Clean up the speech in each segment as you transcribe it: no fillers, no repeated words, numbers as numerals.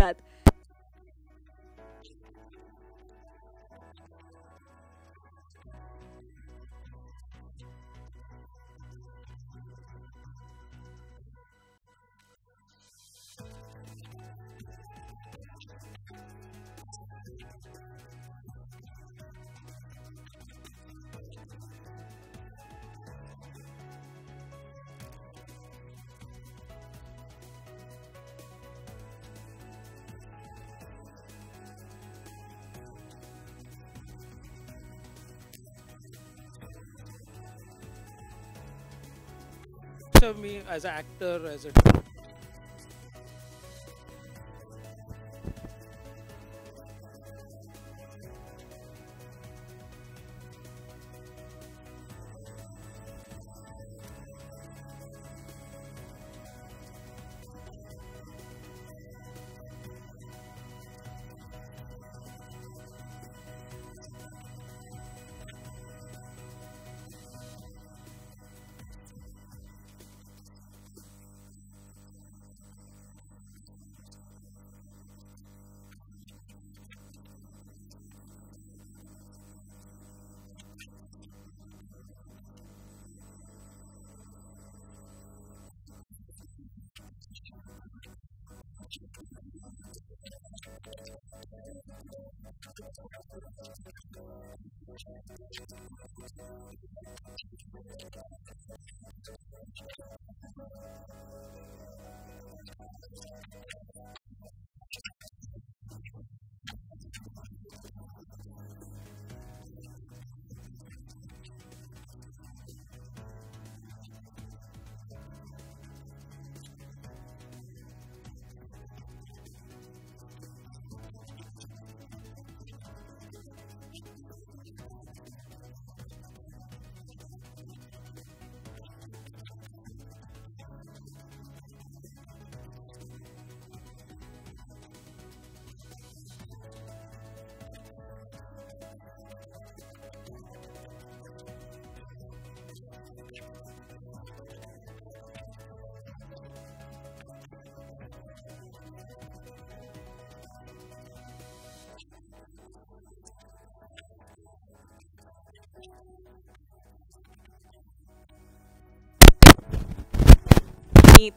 धन्यवाद. Me as an actor, as a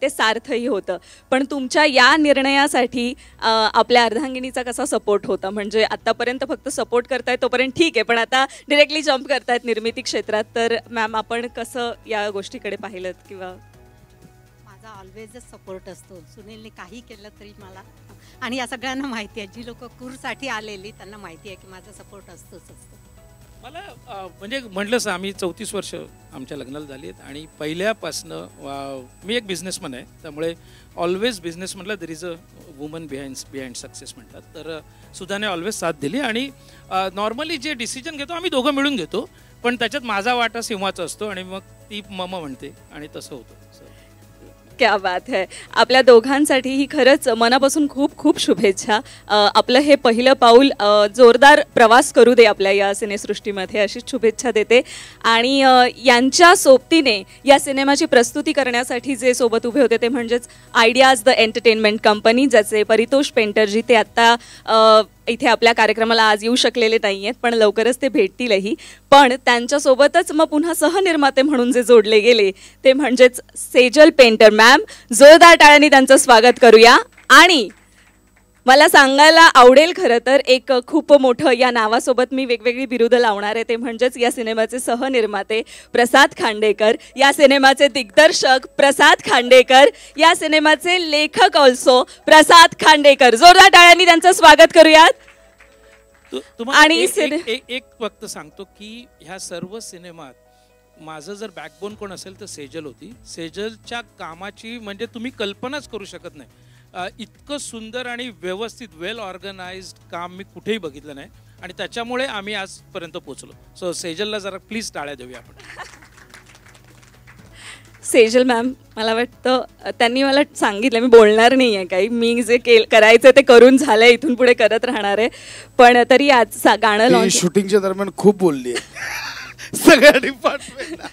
ते सार्थही होतं. पण तुमच्या या निर्णयासाठी आपल्या अर्धांगिनीचा कसा सपोर्ट होता? म्हणजे आतापर्यंत फक्त सपोर्ट करताय तोपर्यंत ठीक आहे, पण आता डिरेक्टली जम्प करतायत निर्मिती क्षेत्रात, तर मॅम आपण कसं या गोष्टीकडे पाहिलं? किंवा माझा ऑलवेजच सपोर्ट असतो. सुनीलने काही केलं तरी मला, आणि या सगळ्यांना माहिती आहे, जी लोक कूरसाठी आलेली त्यांना माहिती आहे की माझा सपोर्ट असतोच असतो. मला म्हणजे म्हटलंच आम्ही 34 वर्ष आमच्या लग्नाला झाली आहेत आणि पहिल्यापासनं मी एक बिझनेसमॅन आहे, त्यामुळे ऑलवेज बिझनेस म्हटलं there is a woman behind success म्हणतात. तर सुधाने ऑलवेज साथ दिली आणि नॉर्मली जे डिसिजन घेतो आम्ही दोघं मिळून घेतो, पण त्याच्यात माझा वाटा सिंहाचा असतो आणि मग ती मम म्हणते आणि तसं होतं. क्या बात है. आपल्या दोघांसाठीही खरंच मनापासून खूप खूप शुभेच्छा. आपलं हे पहिलं पाऊल जोरदार प्रवास करू दे आपल्या या सिनेसृष्टीमध्ये, अशीच शुभेच्छा देते. आणि यांच्या सोबतीने या सिनेमाची प्रस्तुती करण्यासाठी जे सोबत उभे होते ते म्हणजेच आयडियाज द एंटरटेनमेंट कंपनी, ज्याचे परितोष पेंटरजी ते आत्ता इथे आपल्या कार्यक्रमाला आज येऊ शकलेले नाही आहेत, पण लवकरच ते भेटतीलही. पण त्यांच्यासोबतच मग पुन्हा सहनिर्माते म्हणून जे जोडले गेले ते म्हणजेच सेजल पेंटर मॅम. जोरदार टाळ्यांनी त्यांचं स्वागत करूया. आणि मला सांगायला आवडेल खरं तर एक खूप मोठं या नावासोबत मी वेगवेगळी बिरुदं लावणार आहे, ते म्हणजेच या सिनेमाचे सहनिर्माते प्रसाद खांडेकर, या सिनेमाचे दिग्दर्शक प्रसाद खांडेकर, या सिनेमाचे लेखक ऑल्सो प्रसाद खांडेकर. जोरदार टाळ्यांनी त्यांचं स्वागत करूयात. आणि एक फक्त सांगतो की ह्या सर्व सिनेमात माझं जर बॅकबोन कोण असेल तर सेजल होती. सेजलच्या कामाची म्हणजे तुम्ही कल्पनाच करू शकत नाही. इतकं सुंदर आणि व्यवस्थित वेल ऑर्गनाइज्ड काम मी कुठेही बघितलं नाही आणि त्याच्यामुळे आम्ही आजपर्यंत पोहोचलो. सो सेजलला जरा प्लीज टाळ्या देऊया आपण. सेजल मॅम, मला वाटतं त्यांनी मला सांगितलं मी बोलणार नाही आहे काही, मी जे करायचं ते करून झालं, इथून पुढे करत राहणार आहे. पण तरी आज गाणं लॉन्च शूटिंगच्या दरम्यान खूप बोलली आहे सगळ्या डिपार्टमेंटला.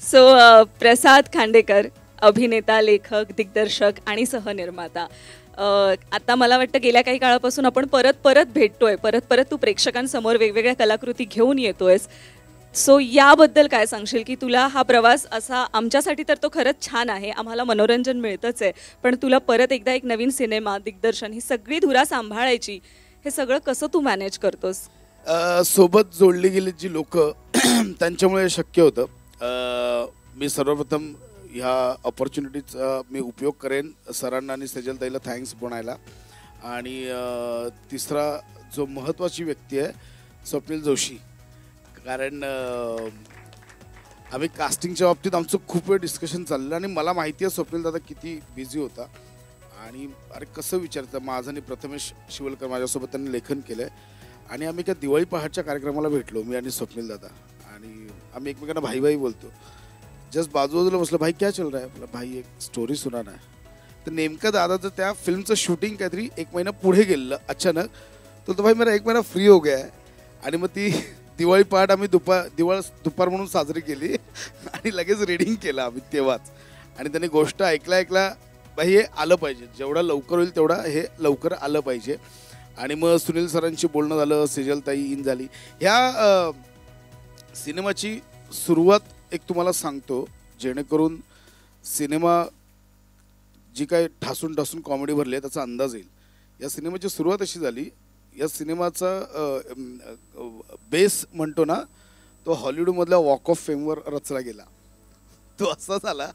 सो प्रसाद खांडेकर, अभिनेता, लेखक, दिग्दर्शक आणि सहनिर्माता, आता मला वाटतं गेल्या काही काळापासून आपण परत परत भेटतोय, परत परत तू प्रेक्षकांसमोर वेगवेगळ्या कलाकृती घेऊन येतोयस. सो याबद्दल काय सांगशील की तुला हा प्रवास असा, आमच्यासाठी तर तो खरंच छान आहे, आम्हाला मनोरंजन मिळतंच आहे, पण तुला परत एकदा एक नवीन सिनेमा, दिग्दर्शन, ही सगळी धुरा सांभाळायची, हे सगळं कसं तू मॅनेज करतोस? सोबत जोडली गेली जी लोक त्यांच्यामुळे शक्य होतं. मी सर्वप्रथम ह्या ऑपॉर्च्युनिटीचा मी उपयोग करेन सरांना आणि सेजलताईला थँक्स म्हणायला. आणि तिसरा जो महत्त्वाची व्यक्ती आहे स्वप्नील जोशी, कारण आम्ही कास्टिंगच्या बाबतीत आमचं खूप वेळ डिस्कशन चाललं आणि मला माहिती आहे स्वप्नील दादा किती बिझी होता आणि अरे कसं विचारतं. माझं आणि प्रथमेश शिवलकर माझ्यासोबत त्यांनी लेखन केलं आहे आणि आम्ही त्या दिवाळी पहाटच्या कार्यक्रमाला भेटलो, मी आणि स्वप्नील दादा, आणि आम्ही एकमेकांना भाई भाई बोलतो. जस्ट बाजूबाजूला बसलं, भाई क्या चल रहा है, बोला भाई एक स्टोरी सुनाना है. तर नेमकं दादाचं त्या फिल्मचं शूटिंग काहीतरी 1 महिना पुढे गेलेलं अचानक. तो भाई मेरा 1 महिना फ्री हो गया है. आणि मग ती दिवाळी पहाट आम्ही दुपार म्हणून साजरी केली आणि लगेच रीडिंग केलं आम्ही तेव्हाच. आणि त्यांनी गोष्ट ऐकला भाई हे आलं पाहिजे, जेवढा लवकर होईल तेवढा हे लवकर आलं पाहिजे. आणि मग सुनील सरांशी बोलणं झालं, सेजलताई इन झाली. ह्या सिनेमाची सुरुवात एक तुम्हाला सांगतो जेणेकरून सिनेमा जी काय ठासून ठासून कॉमेडी भरली आहे त्याचा अंदाज येईल. या सिनेमाची सुरुवात अशी झाली, या सिनेमाचा बेस म्हणतो ना तो हॉलिवूडमधल्या वॉक ऑफ फेमवर रचला गेला. तो असा झाला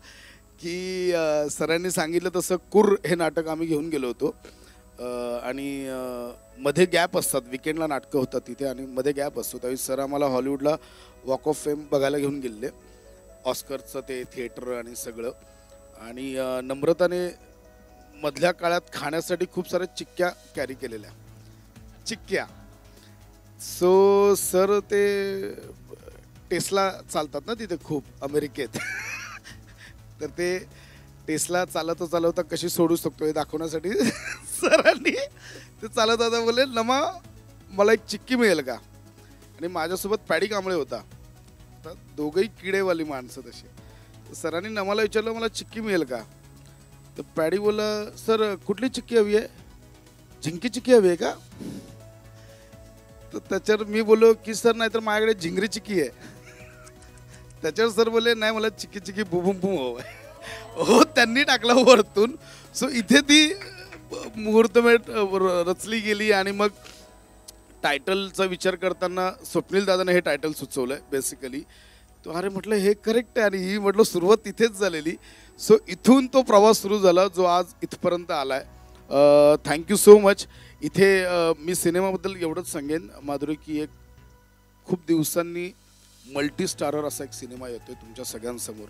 की सरांनी सांगितलं तसं कुर्र हे नाटक आम्ही घेऊन गेलो होतो आणि मध्ये गॅप असतात, विकेंडला नाटकं होतात तिथे आणि मध्ये गॅप असतो. त्यावेळी सर आम्हाला हॉलिवूडला वॉक ऑफ फेम बघायला घेऊन गेले, ऑस्करचं ते थिएटर आणि सगळं. आणि नम्रताने मधल्या काळात खाण्यासाठी खूप साऱ्या चिक्क्या कॅरी केलेल्या, चिक्क्या. सो सर ते टेस्ला चालतात ना तिथे खूप अमेरिकेत तर ते टेस्ला चालवता कशी सोडू शकतो हे दाखवण्यासाठी सरांनी ते चालत आता बोलले, नमा मला एक चिक्की मिळेल का. आणि माझ्यासोबत पॅडी कांबळे होता, तर दोघंही किडेवाली माणसं तशी. सरांनी नमाला विचारलं मला चिक्की मिळेल का. तर पॅडी बोलला, सर कुठली चिक्की हवी आहे, झिंकी चिक्की हवी आहे का. तर त्याच्यावर मी बोललो की सर नाही तर माझ्याकडे झिंगरी चिक्की आहे. त्याच्यावर सर बोलले नाही मला चिक्की चिक्की बुबुम बुम हवं आहे. हो त्यांनी टाकला वरतून. सो इथे ती मुहूर्तमेढ रचली गेली. आणि मग टायटलचा विचार करताना स्वप्नील दादाने हे टायटल सुचवलं आहे बेसिकली. तो अरे म्हटलं हे करेक्ट आहे, आणि ही म्हटलं सुरुवात तिथेच झालेली. सो इथून तो प्रवास सुरू झाला जो आज इथपर्यंत आला आहे. Thank you so much. इथे मी सिनेमाबद्दल एवढंच सांगेन माधुरी की एक खूप दिवसांनी मल्टी स्टारर असा एक सिनेमा येतोय तुमच्या सगळ्यांसमोर.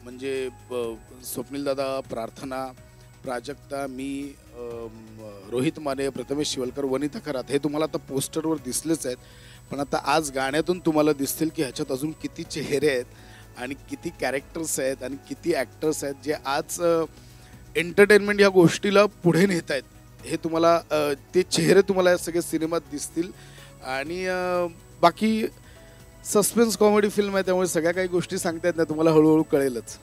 म्हणजे स्वप्नील दादा, प्रार्थना, प्राजक्ता, मी, रोहित माने, प्रथमेश शिवलकर, वनिता खरात हे तुम्हाला आता पोस्टरवर दिसलेच आहेत. पण आता आज गाण्यातून तुम्हाला दिसतील की ह्याच्यात अजून किती चेहरे आहेत आणि किती कॅरेक्टर्स आहेत आणि किती ॲक्टर्स आहेत जे आज एंटरटेनमेंट या गोष्टीला पुढे नेत आहेत. हे तुम्हाला ते चेहरे तुम्हाला सगळे सिनेमात दिसतील. आणि बाकी सस्पेन्स कॉमेडी फिल्म आहे त्यामुळे सगळ्या काही गोष्टी सांगता येत नाही, तुम्हाला हळूहळू कळेलच.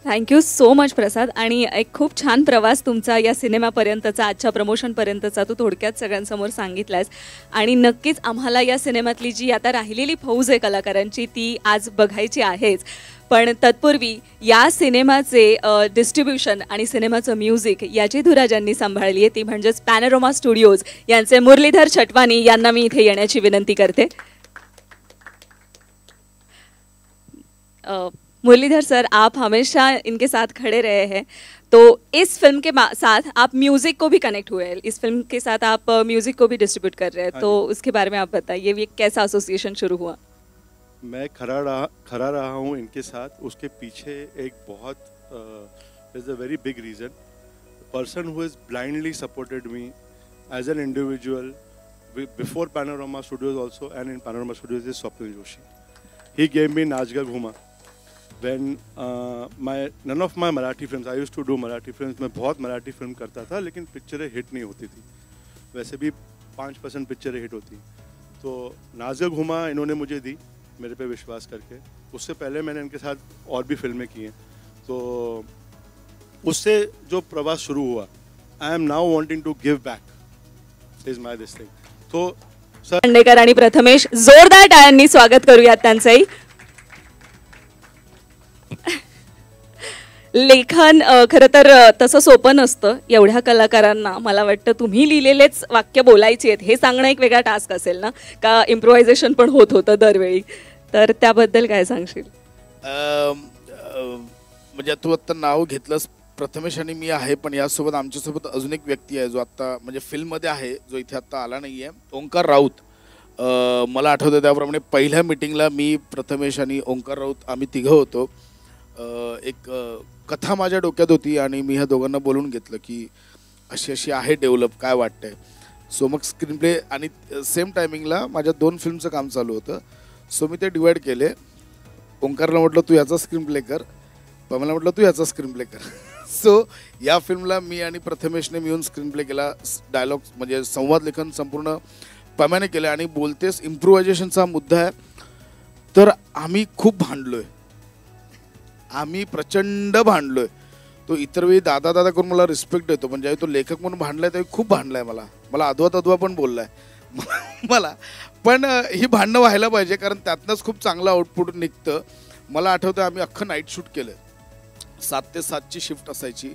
थँक्यू सो मच प्रसाद. आणि एक खूप छान प्रवास तुमचा या सिनेमापर्यंतचा, आजच्या प्रमोशनपर्यंतचा तू थोडक्यात सगळ्यांसमोर सांगितलास. आणि नक्कीच आम्हाला या सिनेमातली जी आता राहिलेली फौज आहे कलाकारांची ती आज बघायची आहेच. पण तत्पूर्वी या सिनेमाचे डिस्ट्रीब्युशन आणि सिनेमाचं म्युझिक याची धुरा ज्यांनी सांभाळली आहे ती म्हणजेच पॅनोरमा स्टुडिओज यांचे मुरलीधर छटवानी यांना मी इथे येण्याची विनंती करते. मुरलीधर सर, आप हमेशा इनके साथ खड़े रहे हैं, तो इस फिल्म के साथ आप म्यूज़िक को भी कनेक्ट हुए हैं, इस फिल्म के साथ आप म्यूज़िक को भी डिस्ट्रीब्यूट कर रहे हैं, तो उसके बारे में आप बताइए ये कैसा एसोसिएशन शुरू हुआ? मैं खड़ा रहा हूँ इनके साथ. उसके पीछे एक बहुत is a very big reason. Person who is blindly supported me as an individual before Panorama Studios also and in Panorama Studios is Swapnil Joshi. He gave me Naach Ga Ghuma. When none of my Marathi films, I used to do Marathi films, मैं बहुत Marathi film करता था लेकिन पिक्चरें hit नहीं होती थी. वैसे भी 5% पिक्चरें हिट होती. तो नाज़गा घूमा इन्होंने मुझे दी मेरे पे विश्वास करके. उससे पहले मैंने इनके साथ और भी फिल्में की हैं. तो उससे जो प्रवास शुरू हुआ I am now wanting to give back. Is my this thing. So, sir. Khandekar आणि प्रथमेश, जोरदार टाळ्यांनी स्वागत करूयात त्यांचंही. लेखन खरं तर तसं सोपं नसतं. एवढ्या कलाकारांना मला वाटतं तुम्ही लिहिलेलेच वाक्य बोलायची आहेत हे सांगणं एक वेगळा टास्क असेल ना, का इम्प्रोव्हायझेशन पण होत होतं दरवेळी, तर त्याबद्दल काय सांगशील? म्हणजे तू आत्ता नाव घेतलंस, प्रथमेश आणि मी आहे, पण यासोबत आमच्यासोबत अजून एक व्यक्ती आहे जो आत्ता म्हणजे फिल्ममध्ये आहे, जो इथे आत्ता आला नाही आहे, ओंकार राऊत. मला आठवतं त्याप्रमाणे पहिल्या मिटिंगला मी, प्रथमेश आणि ओंकार राऊत आम्ही तिघं होतो. एक कथा माझ्या डोक्यात होती आणि मी ह्या दोघांना बोलून घेतलं की अशी अशी आहे डेव्हलप, काय वाटतंय. सो मग स्क्रीन प्ले आणि सेम टायमिंगला माझ्या 2 फिल्मचं काम चालू होतं. सो मी ते डिवाईड केले. ओंकारला म्हटलं तू याचा स्क्रीन प्ले कर, पमेला म्हटलं तू याचा स्क्रीन प्ले कर. सो या फिल्मला मी आणि प्रथमेशने मिळून स्क्रीन प्ले केला. डायलॉग म्हणजे संवाद लेखन संपूर्ण पम्याने केलं. आणि बोलतेस इम्प्रोव्हायझेशनचा मुद्दा आहे, तर आम्ही खूप भांडलोय, आम्ही प्रचंड भांडलोय. तो इतर वेळी दादा दादा करून मला रिस्पेक्ट देतो, पण ज्यावेळी तो लेखक म्हणून भांडलाय त्यावेळी खूप भांडलाय. मला अधवा पण बोललाय मला. पण ही भांडणं व्हायला पाहिजे, कारण त्यातनंच खूप चांगलं आउटपुट निघतं. मला आठवतं आम्ही अख्खं नाईट शूट केलं. 7 ते 7ची शिफ्ट असायची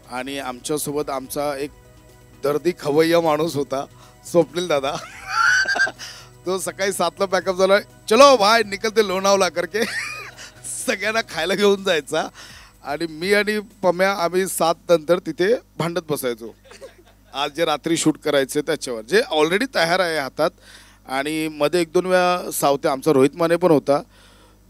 आणि आमच्यासोबत आमचा एक दर्दी खवय्या माणूस होता, स्वप्नील दादा. तो सकाळी 7ला पॅकअप झाला, चलो भाई निकलते लोणावला करके सगळ्यांना खायला घेऊन जायचा. आणि मी आणि पम्या आम्ही 7 नंतर तिथे भांडत बसायचो, आज जे रात्री शूट करायचे त्याच्यावर, जे ऑलरेडी तयार आहे हातात. आणि मध्ये 1-2 वेळा सावते आमचा रोहित माने पण होता,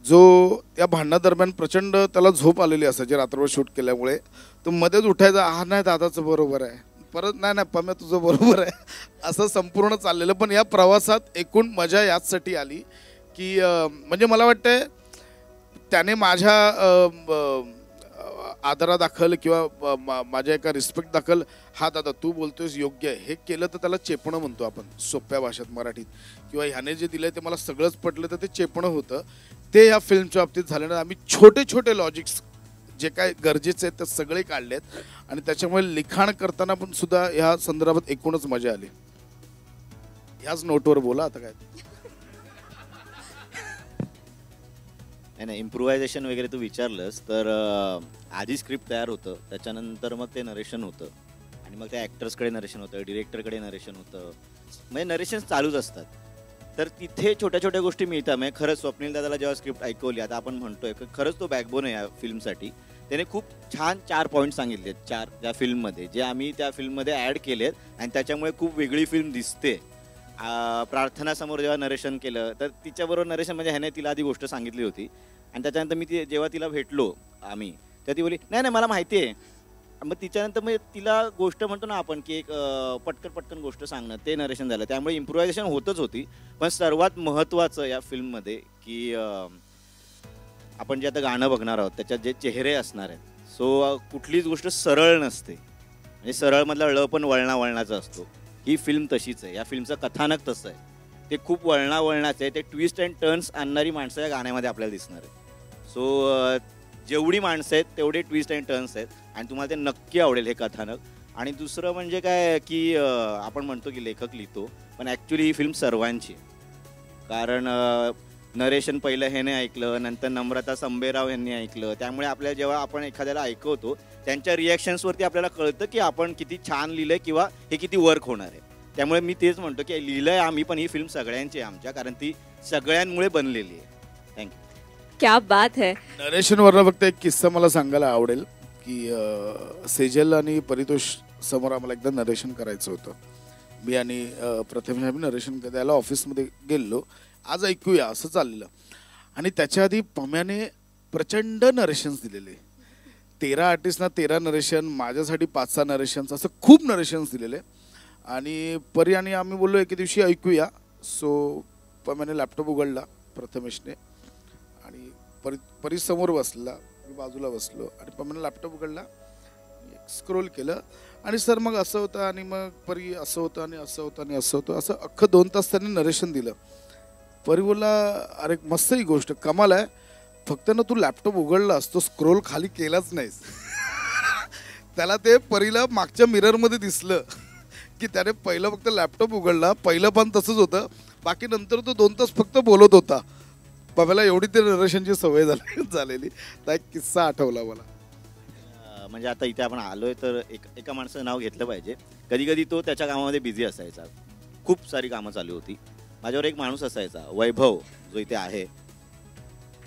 जो या भांडणादरम्यान प्रचंड त्याला झोप आलेली असायची रात्रभर शूट केल्यामुळे. तो मध्येच उठायचा, हा नाही दादाचं बरोबर आहे, परत नाही पम्या तुझं बरोबर आहे, असं संपूर्ण चाललेलं. पण या प्रवासात एकूण मजा याचसाठी आली की म्हणजे मला वाटतंय त्याने माझ्या आदरादाखल किंवा माझ्या एका रिस्पेक्ट दाखल, हा दादा तू बोलतोयस योग्य आहे, हे केलं तर त्याला चेपणं म्हणतो आपण सोप्या भाषेत मराठीत, किंवा ह्याने जे दिलंय ते मला सगळंच पटलं तर ते चेपणं होतं. ते या फिल्मच्या बाबतीत झाल्यानं आम्ही छोटे छोटे लॉजिक्स जे काय गरजेचे आहेत ते सगळे काढलेत. आणि त्याच्यामुळे लिखाण करताना पण सुद्धा ह्या संदर्भात एकूणच मजा आली. ह्याच नोटवर बोला आता काय. नाही, इम्प्रोव्हायझेशन वगैरे तू विचारलंस तर आधी स्क्रिप्ट तयार होतं, त्याच्यानंतर मग ते नरेशन होतं आणि मग त्या ॲक्टर्सकडे नरेशन होतं, डिरेक्टरकडे नरेशन होतं, म्हणजे नरेशन्स चालूच असतात. तर तिथे छोट्या छोट्या गोष्टी मिळतात. म्हणजे खरंच स्वप्नील दादाला जेव्हा स्क्रिप्ट ऐकवली, आता आपण म्हणतोय की खरंच तो बॅकबोन आहे या फिल्मसाठी. त्याने खूप छान 4 पॉईंट सांगितलेत, 4 त्या फिल्ममध्ये, जे आम्ही त्या फिल्ममध्ये ॲड केलेत आणि त्याच्यामुळे खूप वेगळी फिल्म दिसते. प्रार्थनासमोर जेव्हा नरेशन केलं तर तिच्याबरोबर नरेशन म्हणजे ह्याने तिला आधी गोष्ट सांगितली होती आणि त्याच्यानंतर मी जेव्हा तिला भेटलो आम्ही, तर ती बोली नाही मला माहिती आहे. मग तिच्यानंतर मग तिला गोष्ट म्हणतो ना आपण की एक पटकन गोष्ट सांगणं, ते नरेशन झालं. त्यामुळे इम्प्रोव्हायझेशन होतच होती. पण सर्वात महत्त्वाचं या फिल्ममध्ये की आपण जे आता गाणं बघणार आहोत त्याच्यात जे चेहरे असणार आहेत, सो कुठलीच गोष्ट सरळ नसते. म्हणजे सरळमधला ळ पण वळणाचा असतो. ही फिल्म तशीच आहे, या फिल्मचं कथानक तसं आहे, ते खूप वळणाचं आहे. ते ट्विस्ट अँड टर्न्स आणणारी माणसं या गाण्यामध्ये आपल्याला दिसणार आहे. सो जेवढी माणसं आहेत तेवढे ट्विस्ट अँड टर्न्स आहेत आणि तुम्हाला ते नक्की आवडेल हे कथानक. आणि दुसरं म्हणजे काय की आपण म्हणतो की लेखक लिहितो, पण ॲक्च्युली ही फिल्म सर्वांची आहे. कारण नरेशन पहिलं ह्याने ऐकलं, नंतर नम्रता संबेराव यांनी ऐकलं, त्यामुळे आपल्याला जेव्हा आपण एखाद्याला ऐकवतो त्यांच्या रिॲक्शन्सवरती आपल्याला कळतं की आपण किती छान लिहिलं आहे किंवा हे किती वर्क होणार आहे. त्यामुळे मी तेच म्हणतो की लिहिलं आहे आम्ही, पण ही फिल्म सगळ्यांची आहे आमच्या, कारण ती सगळ्यांमुळे बनलेली आहे. थँक्यू. क्या बात है. नरेशनवरनं फक्त एक किस्सा मला सांगायला आवडेल की सेजल आणि परितोष समोर आम्हाला एकदा नरेशन करायचं होतं. मी आणि प्रथमेश आम्ही नरेशन द्यायला ऑफिसमध्ये गेलो, आज ऐकूया असं चाललेलं. आणि त्याच्या आधी पम्याने प्रचंड नरेशन्स दिलेले, 13 आर्टिस्टना 13 नरेशन, माझ्यासाठी 5-6 नरेशन्स, असं खूप नरेशन्स दिलेले. आणि परी आणि आम्ही बोललो एके दिवशी ऐकूया. सो पम्याने लॅपटॉप उघडला प्रथमेशने आणि परी समोर बसला, मी बाजूला बसलो आणि पम्याने लॅपटॉप उघडला, स्क्रोल केलं आणि सर मग असं होतं आणि मग परी असं होतं आणि असं होतं आणि असं होतं, असं अख्खं 2 तास त्यांनी नरेशन दिलं. परी बोलला अरे मस्त ही गोष्ट, कमाल आहे, फक्त ना तू लॅपटॉप उघडलास तो स्क्रोल खाली केलाच नाहीस. त्याला ते परीला मागच्या मिररमध्ये दिसलं की त्याने पहिलं फक्त लॅपटॉप उघडला, पहिलं पण तसंच होतं, बाकी नंतर तो 2 तास फक्त बोलत होता. बाबाला एवढी ते नरेशनची सवय झालेली. त्या एक किस्सा आठवला मला. म्हणजे आता इथे आपण आलोय तर एका माणसाचं नाव घेतलं पाहिजे. कधी कधी तो त्याच्या कामामध्ये बिझी असायचा, खूप सारी कामं चालू होती. माझ्यावर एक माणूस असायचा वैभव, जो इथे आहे.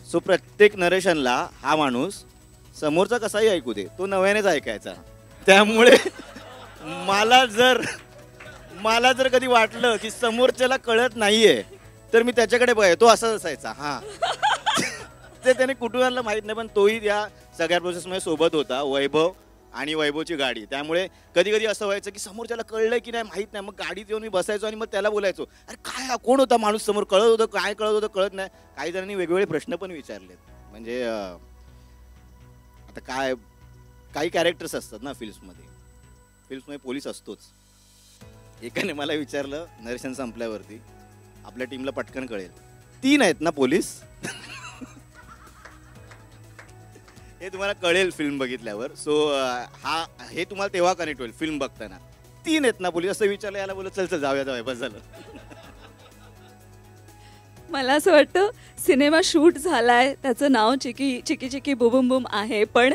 सो प्रत्येक नरेशनला हा माणूस समोरचा कसाही ऐकू दे, तो नव्यानेच ऐकायचा. त्यामुळे मला जर कधी वाटलं की समोरच्याला कळत नाहीये तर मी त्याच्याकडे बघाय, तो असाच असायचा. हा ते त्याने कुटुंबाला माहित नाही, पण तोही त्या सगळ्या प्रोसेसमध्ये सोबत होता, वैभव आणि वैभवची गाडी. त्यामुळे कधी कधी असं व्हायचं की समोरच्याला कळलंय की नाही माहित नाही, मग गाडीत येऊन मी बसायचो आणि मग त्याला बोलायचो, अरे काय हा कोण होता माणूस समोर, कळत होतं काय, कळत होतं कळत नाही. काही जणांनी वेगवेगळे प्रश्न पण विचारलेत. म्हणजे आता काही कॅरेक्टर्स असतात ना फिल्म्समध्ये पोलीस असतोच. एकाने मला विचारलं नरेशन संपल्यावरती, आपल्या टीमला पटकन कळेल 3 आहेत ना पोलीस, हे तुम्हाला कळेल फिल्म बघितल्यावर. सो हे तुम्हाला तेव्हा कनेक्ट होईल फिल्म बघताना. 3 आहेत ना पोलीस असं विचारलं, याला बोलत चल जाऊया बस झालं. मला असं वाटतं सिनेमा शूट झालाय, त्याचं नाव चिकी चिकी बुबुम बुम आहे, पण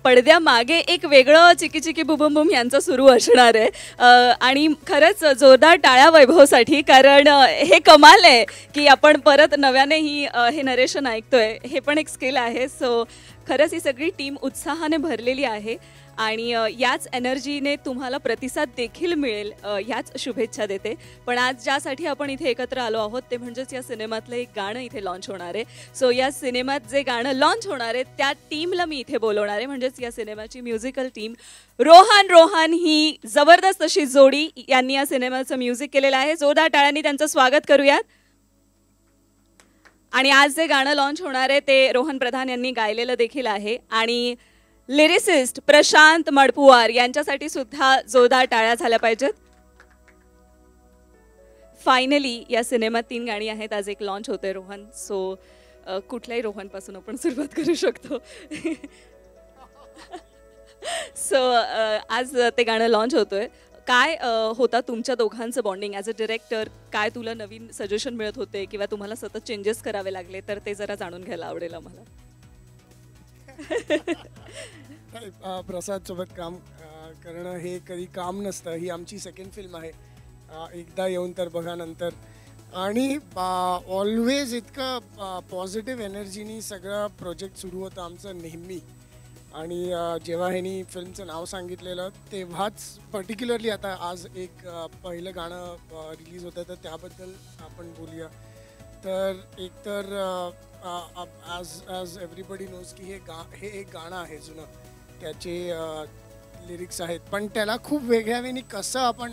पडद्यामागे एक वेगळं चिकी चिकी बुबुम बुम यांचं सुरू असणार आहे. आणि खरंच जोरदार टाळ्या वैभवसाठी, कारण हे कमाल आहे की आपण परत नव्याने हे नरेशन ऐकतोय, हे पण एक स्किल आहे. सो खरंच ही सगळी टीम उत्साहाने भरलेली आहे आणि याच एनर्जीने तुम्हाला प्रतिसाद देखील मिळेल, ह्याच शुभेच्छा देते. पण आज ज्यासाठी आपण इथे एकत्र आलो आहोत ते म्हणजेच या सिनेमातलं एक गाणं इथे लॉन्च होणार आहे. सो या सिनेमात जे गाणं लॉन्च होणार आहे त्या टीमला मी इथे बोलवणार आहे, म्हणजेच या सिनेमाची म्युझिकल टीम. रोहन ही जबरदस्त अशी जोडी यांनी या सिनेमाचं म्युझिक केलेलं आहे. जोरदार टाळ्यांनी त्यांचं स्वागत करूयात. आणि आज जे गाणं लॉन्च होणार आहे ते रोहन प्रधान यांनी गायलेलं देखील आहे. आणि लिरिसिस्ट प्रशांत मडपुवार यांच्यासाठी सुद्धा जोरदार टाळ्या झाल्या पाहिजेत. फायनली या सिनेमात 3 गाणी आहेत. आज एक लॉन्च होते रोहन, सो कुठल्याही रोहनपासून आपण सुरुवात करू शकतो. सो आज ते गाणं लॉन्च होतोय. काय होता तुमच्या दोघांचं बॉन्डिंग ॲज अ डिरेक्टर? काय तुला नवीन सजेशन मिळत होते किंवा तुम्हाला सतत चेंजेस करावे लागले, तर ते जरा जाणून घ्यायला आवडेल आम्हाला. प्रसाद सोबत काम करणं हे कधी काम नसतं. ही आमची सेकंड फिल्म आहे. एकदा येऊन तर बघा नंतर. आणि ऑलवेज इतकं पॉझिटिव्ह एनर्जीनी सगळं प्रोजेक्ट सुरू होतं आमचं नेहमी. आणि जेव्हा ह्यांनी फिल्मचं नाव सांगितलेलं तेव्हाच पर्टिक्युलरली, आता आज एक पहिलं गाणं रिलीज होतं तर त्याबद्दल आपण बोलूया. तर एकतर ॲज एव्हरीबडी नोज की हे एक गाणं आहे जुनं, त्याचे लिरिक्स आहेत, पण त्याला खूप वेगळ्या वेळी कसं आपण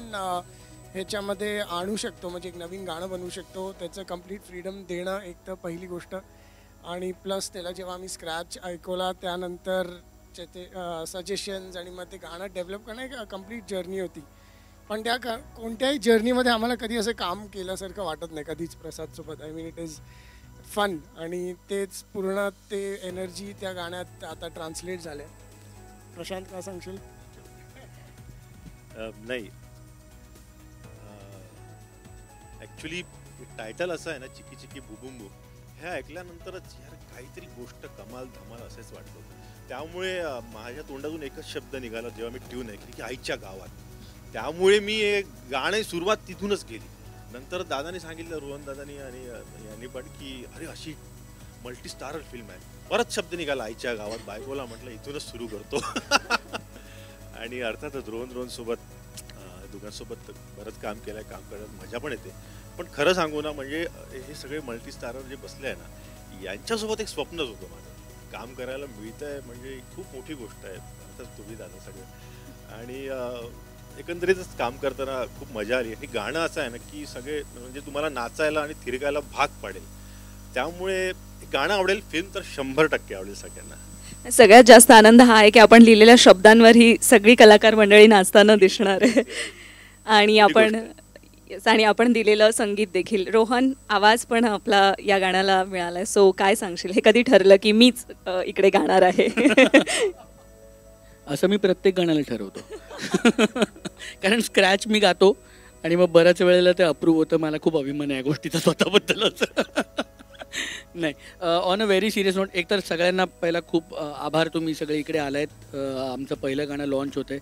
ह्याच्यामध्ये आणू शकतो, म्हणजे एक नवीन गाणं बनवू शकतो, त्याचं कम्प्लीट फ्रीडम देणं एक तर पहिली गोष्ट. आणि प्लस त्याला जेव्हा आम्ही स्क्रॅच ऐकवला त्यानंतर ते सजेशन्स आणि मग ते गाणं डेव्हलप करणं एक कम्प्लीट जर्नी होती. पण त्या कोणत्याही जर्नीमध्ये आम्हाला कधी असं काम केल्यासारखं वाटत नाही कधीच प्रसादसोबत. I mean it is fun. आणि तेच पूर्ण ते एनर्जी त्या गाण्यात आता ट्रान्सलेट झाल्या. प्रशांत काय सांगशील? नाही, ॲक्च्युली टायटल असं आहे ना, चिकी चिकी बुबुम बुम, हे ऐकल्यानंतरच यार काहीतरी गोष्ट कमाल धमाल असेच वाटतं. त्यामुळे माझ्या तोंडातून एकच शब्द निघाला जेव्हा मी ट्यून ऐकली की आईच्या गावात. त्यामुळे मी गाणे सुरुवात तिथूनच केली. नंतर दादाने सांगितलं, रोहन दादानी आणि यांनी पण, की अरे अशी मल्टी स्टारर फिल्म आहे. परत शब्द निघाला आईच्या गावात. बायकोला म्हटलं इथूनच सुरू करतो. आणि अर्थातच रोहन सोबत दोघांसोबत बरंच काम केलंय. काम करण्यात मजा पण येते. पण खरं सांगू ना, म्हणजे हे सगळे मल्टी स्टारर जे बसले आहे ना, यांच्यासोबत एक स्वप्नच होतं माझं. काम करायला मिळतंय म्हणजे खूप मोठी गोष्ट आहे. अर्थात तुम्ही दादा सगळं. आणि एकंदरीतच काम करताना खूप मजा आली. हे गाणं असं आहे ना की सगळे म्हणजे तुम्हाला नाचायला आणि थिरकायला भाग पाडेल. त्यामुळे गाणं आवडेल. फिल्म तर 100% आवडेल सगळ्यांना. सगळ्यात जास्त आनंद हा आहे की आपण लिहिलेल्या शब्दांवर ही सगळी कलाकार मंडळी नाचताना दिसणार आहे. आणि आपण दिलेलं संगीत देखील. रोहन, आवाज पण आपला या गाण्याला मिळालाय. सो काय सांगशील? हे कधी ठरलं की मीच इकडे गाणार आहे? असं मी प्रत्येक गाण्याला ठरवतो. कारण स्क्रॅच मी गातो आणि मग बऱ्याच वेळेला ते अप्रूव्ह होतं. मला खूप अभिमान आहे या गोष्टीचा स्वतःबद्दलच. नाही, on a very serious note, एकतर सगळ्यांना पहिला खूप आभार, तुम्ही सगळे इकडे आलायत. आमचं पहिलं गाणं लॉन्च होतं आहे.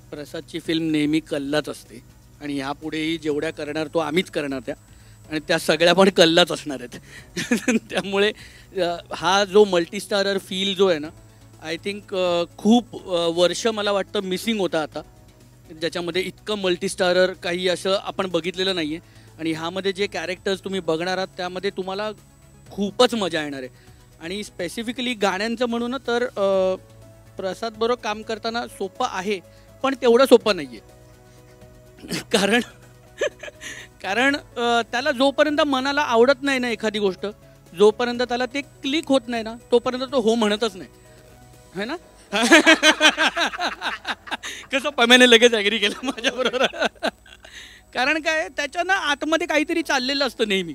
प्रसादची फिल्म नेहमी कल्लाच असते आणि ह्यापुढेही जेवढ्या करणार तो आम्हीच करणार त्या, आणि त्या सगळ्या पण कल्लाच असणार आहेत. त्यामुळे हा जो मल्टीस्टारर फील जो आहे ना, आय थिंक खूप वर्ष मला वाटतं मिसिंग होता आता, ज्याच्यामध्ये इतकं मल्टीस्टारर काही असं आपण बघितलेलं नाही आहे. आणि ह्यामध्ये जे कॅरेक्टर्स तुम्ही बघणार आहात त्यामध्ये तुम्हाला खूपच मजा येणार आहे. आणि स्पेसिफिकली गाण्यांचं म्हणून तर प्रसादबरोबर काम करताना सोपं आहे, पण तेवढं सोपं नाही आहे. कारण त्याला जोपर्यंत मनाला आवडत नाही ना एखादी गोष्ट, जोपर्यंत त्याला ते क्लिक होत नाही ना, तोपर्यंत तो हो म्हणतच नाही, है ना. कसं पम्याने लगेच ॲग्री केलं माझ्याबरोबर. कारण काय, त्याच्यानं आतमध्ये काहीतरी चाललेलं असतं नेहमी.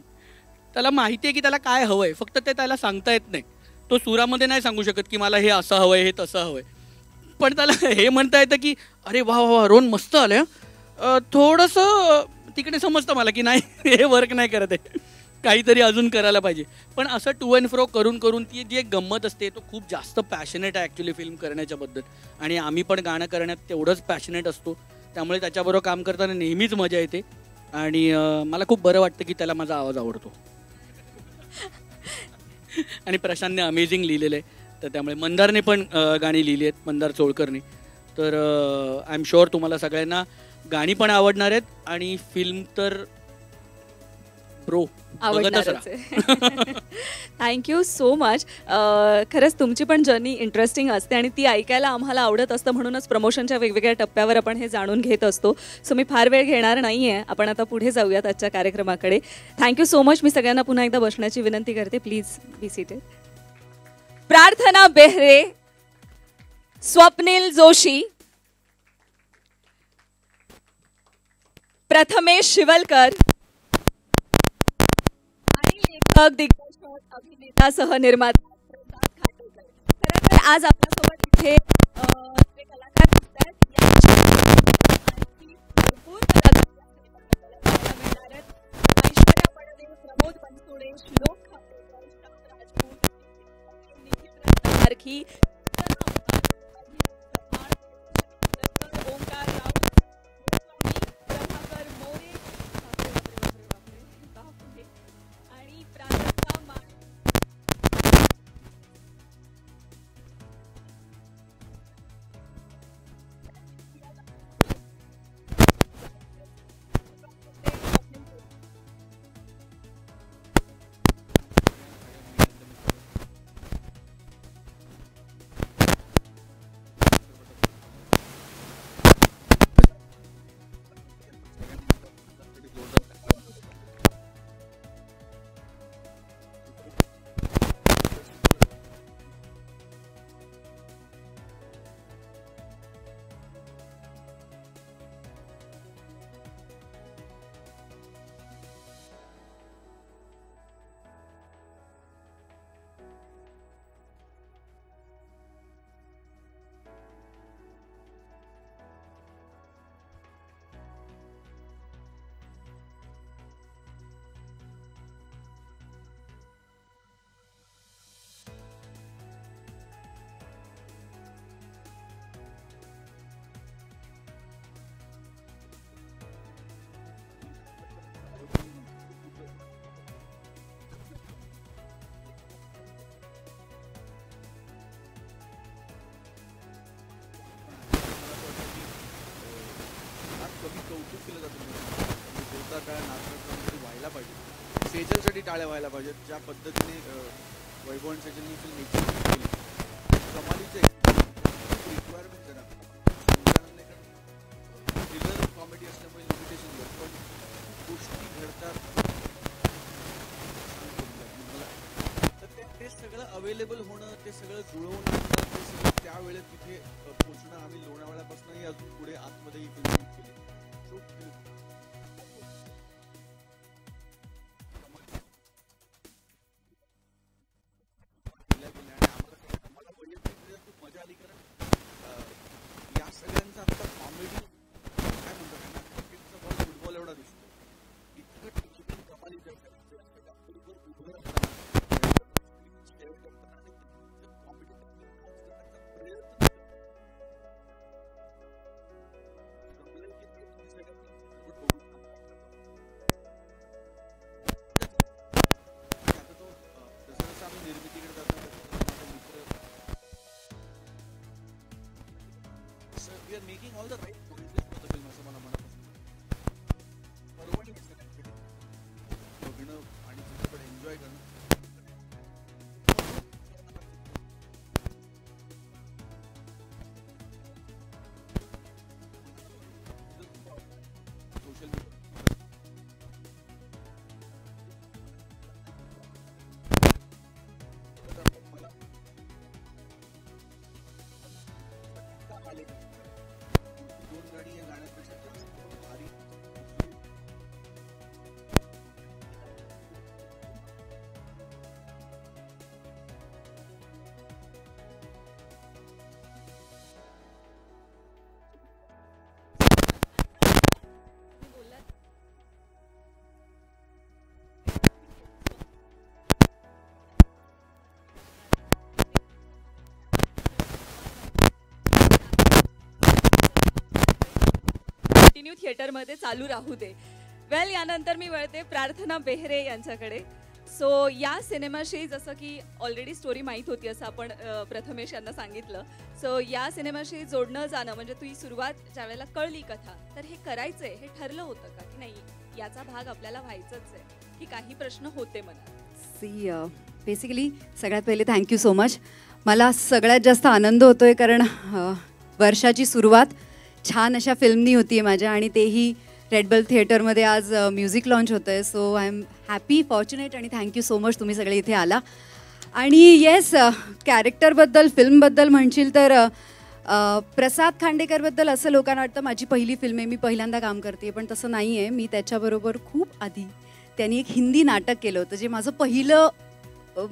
त्याला माहिती आहे की त्याला काय हवं आहे, फक्त ते त्याला सांगता येत नाही. तो सुरामध्ये नाही सांगू शकत की मला हे असं हवं आहे, हे तसं हवं आहे. पण त्याला हे म्हणता येतं की अरे वा वा रोन मस्त आलं, थोडंसं तिकडे समजतं मला की नाही हे वर्क नाही करत आहे, काहीतरी अजून करायला पाहिजे. पण असं टू अँड फ्रो करून करून ती जी एक गंमत असते, तो खूप जास्त पॅशनेट आहे ॲक्च्युली फिल्म करण्याच्याबद्दल. आणि आम्ही पण गाणं करण्यात तेवढंच पॅशनेट असतो. त्यामुळे त्याच्याबरोबर काम करताना नेहमीच मजा येते. आणि मला खूप बरं वाटतं की त्याला माझा आवाज आवडतो. आणि प्रशांतने अमेझिंग लिहिलेलं आहे, तर त्यामुळे मंदारने पण गाणी लिहिली आहेत, मंदार चोळकरने. तर आय एम शुअर तुम्हाला सगळ्यांना गाणी पण आवडणार आहेत आणि फिल्म तर ब्रो आवडणारच आहे. Thank you so much. खरंच तुमची पण जर्नी इंटरेस्टिंग असते आणि ती ऐकायला आम्हाला आवडत असतं, म्हणूनच प्रमोशनच्या वेगवेगळ्या टप्प्यावर आपण हे जाणून घेत असतो. सो मी फार वेळ घेणार नाही आहे, आपण आता पुढे जाऊयात आजच्या कार्यक्रमाकडे. Thank you so much. मी सगळ्यांना पुन्हा एकदा बसण्याची विनंती करते. Please be seated. Prarthana Behere, Swapnil Joshi, Prathamesh Shivalkar आणि लेखक, दिग्दर्शक, अभिनेता, सहनिर्माता प्रसाद खांडेकर. खरं तर आज आपल्यासोबत इथे जे कलाकार दिसतात यांची भरपूर कलाकार आपल्याला मिळणार आहेत. ऐश्वर्या पडदेव, प्रमोद बनसोडे, श्लोक खांडेकर, श्याम राजपूत, निखिल रत्नासारखी, ओंकार राऊत, प्रभाकर मोरे आणि प्राजक्ता मान. कौतुक केलं जातं, जोरदार टाळ्या नाटकामध्ये व्हायला पाहिजे, सेजलसाठी टाळ्या व्हायला पाहिजेत. ज्या पद्धतीने वैभव आणि सेजलनी फिल्म एक्झिक्यूट केली, कमालीचे रिक्वायरमेंट आहे ना. थ्रिलर कॉमेडी असल्यामुळे लिमिटेशन आहेत, पण गोष्टी घडतात तर ते सगळं अवेलेबल होणं, ते सगळं जुळवून आणणं, ते सगळं त्यावेळेस तिथे पोचणं. आम्ही लोणावळ्यापासूनही अजून पुढे आतमध्येही फिल्म केली. आम्हाला वैयक्तिक खूप निर्मितीकडे जाताना माझा मित्र we are making all the right choices for the film असं मला मनापासून परवडली बघणं आणि चित्रपट एन्जॉय करणं. सोशल मीडिया दोन गाडी या गाण्यापेक्षा भारी कंटिन्यू थिएटरमध्ये चालू राहू दे. वेल, यानंतर मी वळते प्रार्थना बेहरे यांच्याकडे. सो या सिनेमाशी जसं की ऑलरेडी स्टोरी माहीत होती असं आपण प्रथमेश यांना सांगितलं. सो या सिनेमाशी जोडणं जाणं म्हणजे तुझी सुरुवात ज्या वेळेला कळली कथा, तर हे करायचंय हे ठरलं होतं का की नाही याचा भाग आपल्याला व्हायचंच आहे, की काही प्रश्न होते मनात? सी बेसिकली सगळ्यात पहिले थँक्यू सो मच. मला सगळ्यात जास्त आनंद होतो आहे कारण वर्षाची सुरुवात छान अशा फिल्मनी होती आहे माझ्या, आणि तेही रेड बेल थिएटरमध्ये आज म्युझिक लॉन्च होतं आहे. So I am happy, fortunate आणि थँक्यू सो मच तुम्ही सगळे इथे आला. आणि येस, कॅरेक्टरबद्दल फिल्मबद्दल म्हणशील तर प्रसाद खांडेकरबद्दल असं लोकांना वाटतं माझी पहिली फिल्म आहे, मी पहिल्यांदा काम करते, पण तसं नाही आहे. मी त्याच्याबरोबर खूप आधी त्यांनी एक हिंदी नाटक केलं होतं जे माझं पहिलं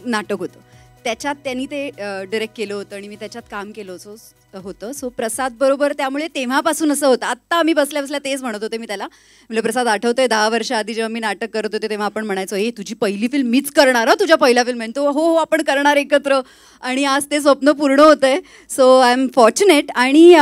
नाटक होतं. त्याच्यात त्यांनी ते डिरेक्ट केलं होतं आणि मी त्याच्यात काम केलं होतं. सो प्रसाद बरोबर त्यामुळे तेव्हापासून असं होतं. आत्ता आम्ही बसल्या बसल्या तेच म्हणत होते मी त्याला, म्हणजे प्रसाद आठवतोय 10 वर्ष आधी जेव्हा मी नाटक करत होते तेव्हा आपण म्हणायचो हे तुझी पहिली फिल्म मीच करणार, तुझ्या पहिल्या फिल्म. तो हो आपण करणार एकत्र, आणि आज ते स्वप्न पूर्ण होतं आहे. So I am fortunate. आणि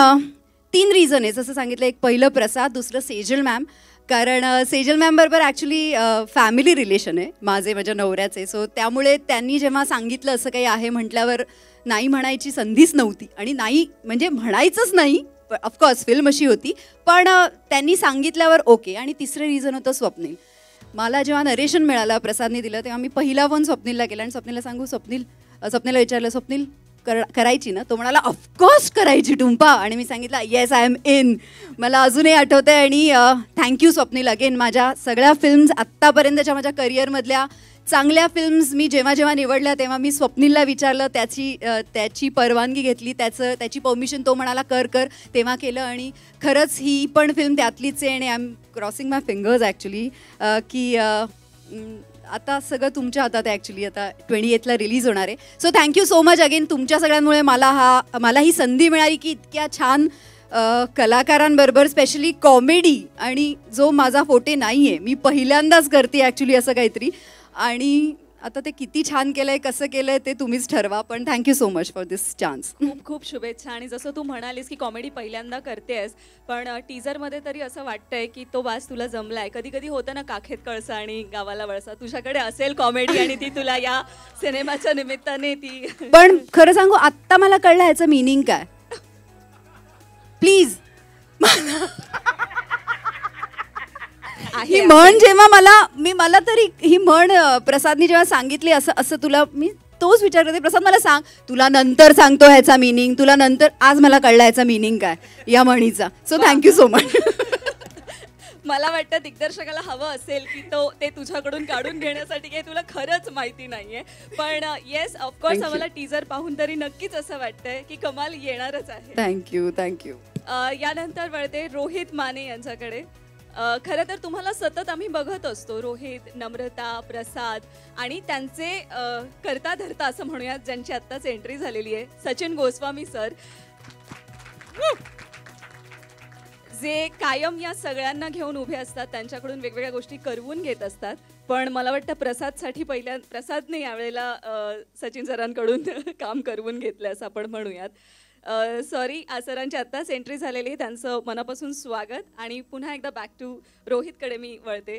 3 रिझन आहे जसं सांगितलं. एक पहिलं प्रसाद, दुसरं सेजल मॅम, कारण सेजल मॅम बरोबर ॲक्च्युली फॅमिली रिलेशन आहे माझ्या नवऱ्याचे. सो त्यामुळे त्यांनी जेव्हा सांगितलं असं काही आहे म्हटल्यावर नाही म्हणायची संधीच नव्हती, आणि नाही म्हणजे म्हणायचंच नाही. ऑफकोर्स फिल्म अशी होती, पण त्यांनी सांगितल्यावर ओके. आणि तिसरं रिझन होतं स्वप्नील. मला जेव्हा नरेशन मिळालं प्रसादने दिलं तेव्हा मी पहिला फोन स्वप्नीलला केला आणि स्वप्नीलला विचारलं स्वप्नील करायची ना? तो म्हणाला ऑफकोर्स करायची टुंपा. आणि मी सांगितलं येस आय एम इन. मला अजूनही आठवतं आहे. आणि थँक्यू स्वप्नील अगेन. माझ्या सगळ्या फिल्म्स आत्तापर्यंतच्या माझ्या करिअरमधल्या चांगल्या फिल्म्स मी जेव्हा जेव्हा निवडल्या तेव्हा मी स्वप्नीलला विचारलं, त्याची परवानगी घेतली, त्याची परमिशन तो म्हणाला कर तेव्हा केलं. आणि खरंच ही पण फिल्म त्यातलीच आहे. आणि I am crossing my fingers actually की आता सगळं तुमच्या हातात आहे. ॲक्च्युली आता 28ला रिलीज होणार आहे. So thank you so much again. तुमच्या सगळ्यांमुळे मला ही संधी मिळाली की इतक्या छान कलाकारांबरोबर, स्पेशली कॉमेडी, आणि जो माझा फोटे नाही आहे, मी पहिल्यांदाच करते ॲक्च्युली असं काहीतरी. आणि आता ते किती छान केलंय, कसं केलंय ते तुम्हीच ठरवा. पण thank you so much for this chance. खूप खूप शुभेच्छा. आणि जसं तू म्हणालीस की कॉमेडी पहिल्यांदा करतेस, पण टीजरमध्ये तरी असं वाटतंय की तो वास तुला जमलाय. कधी कधी होतं ना काखेत कळसा आणि गावाला वळसा, तुझ्याकडे असेल कॉमेडी आणि ती तुला या सिनेमाच्या निमित्ताने ती. पण खरं सांगू आत्ता मला कळलं ह्याचं मिनिंग काय. प्लीज ही म्हण जेव्हा मला तरी ही म्हण प्रसादनी जेव्हा सांगितली असं तुला, मी तोच विचार करते प्रसाद मला सांग, तुला नंतर सांगतो ह्याचा मिनिंग, तुला नंतर. आज मला कळला ह्याचा मिनिंग काय या म्हणीचा. So thank you so much. मला वाटतं दिग्दर्शकाला हवं असेल की ते तुझ्याकडून काढून घेण्यासाठी काही तुला खरंच माहिती नाहीये. पण येस ऑफकोर्स आम्हाला टीजर पाहून तरी नक्कीच असं वाटतंय की कमाल येणारच आहे. थँक्यू. यानंतर वळते रोहित माने यांच्याकडे. खरं तर तुम्हाला सतत आम्ही बघत असतो, रोहित, नम्रता, प्रसाद आणि त्यांचे करता धरता असं म्हणूयात ज्यांची आत्ताच एंट्री झालेली आहे, सचिन गोस्वामी सर, जे कायम या सगळ्यांना घेऊन उभे असतात, त्यांच्याकडून वेगवेगळ्या गोष्टी करवून घेत असतात. पण मला वाटतं प्रसादसाठी प्रसादने यावेळेला सचिन सरांकडून काम करवून घेतलं असं आपण म्हणूयात. सॉरी, सरांची आत्ताच एंट्री झालेली आहे, त्यांचं मनापासून स्वागत. आणि पुन्हा एकदा बॅक टू रोहितकडे मी वळते.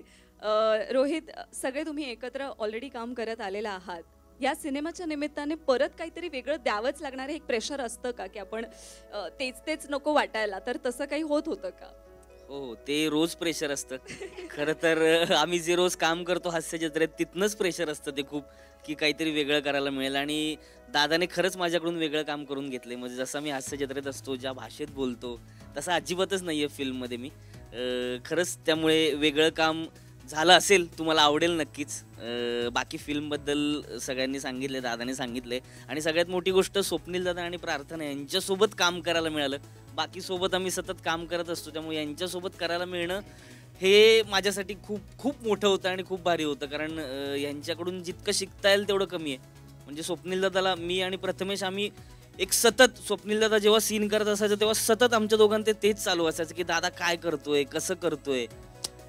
रोहित, सगळे तुम्ही एकत्र ऑलरेडी काम करत आलेला आहात, या सिनेमाच्या निमित्ताने परत काहीतरी वेगळं द्यावंच लागणार एक प्रेशर असतं का, की आपण तेच नको वाटायला, तर तसं काही होत होतं का? हो, ते रोज प्रेशर असतं. खरं तर आम्ही जे रोज काम करतो हास्य जत्रेत तिथनंच प्रेशर असतं ते खूप, की काहीतरी वेगळं करायला मिळेल. आणि दादाने खरंच माझ्याकडून वेगळं काम करून घेतलंय. म्हणजे जसा मी हास्य जत्रेत असतो, ज्या भाषेत बोलतो तसं अजिबातच नाही आहे फिल्ममध्ये मी. खरंच त्यामुळे वेगळं काम झालं असेल, तुम्हाला आवडेल नक्कीच. बाकी फिल्मबद्दल सगळ्यांनी सांगितले, दादाने सांगितले. आणि सगळ्यात मोठी गोष्ट स्वप्नील दादा आणि प्रार्थना यांच्यासोबत काम करायला मिळालं. बाकी सोबत आम्ही सतत काम करत असतो, त्यामुळे यांच्यासोबत करायला मिळणं हे माझ्यासाठी खूप खूप मोठं होतं आणि खूप भारी होतं. कारण यांच्याकडून जितकं शिकता येईल तेवढं कमी आहे. म्हणजे स्वप्नील दादाला मी आणि प्रथमेश आम्ही एक सतत, स्वप्नील दादा जेव्हा सीन करत असायचं तेव्हा सतत आमच्या दोघांचे तेच चालू असायचं, की दादा काय करतोय, कसं करतोय,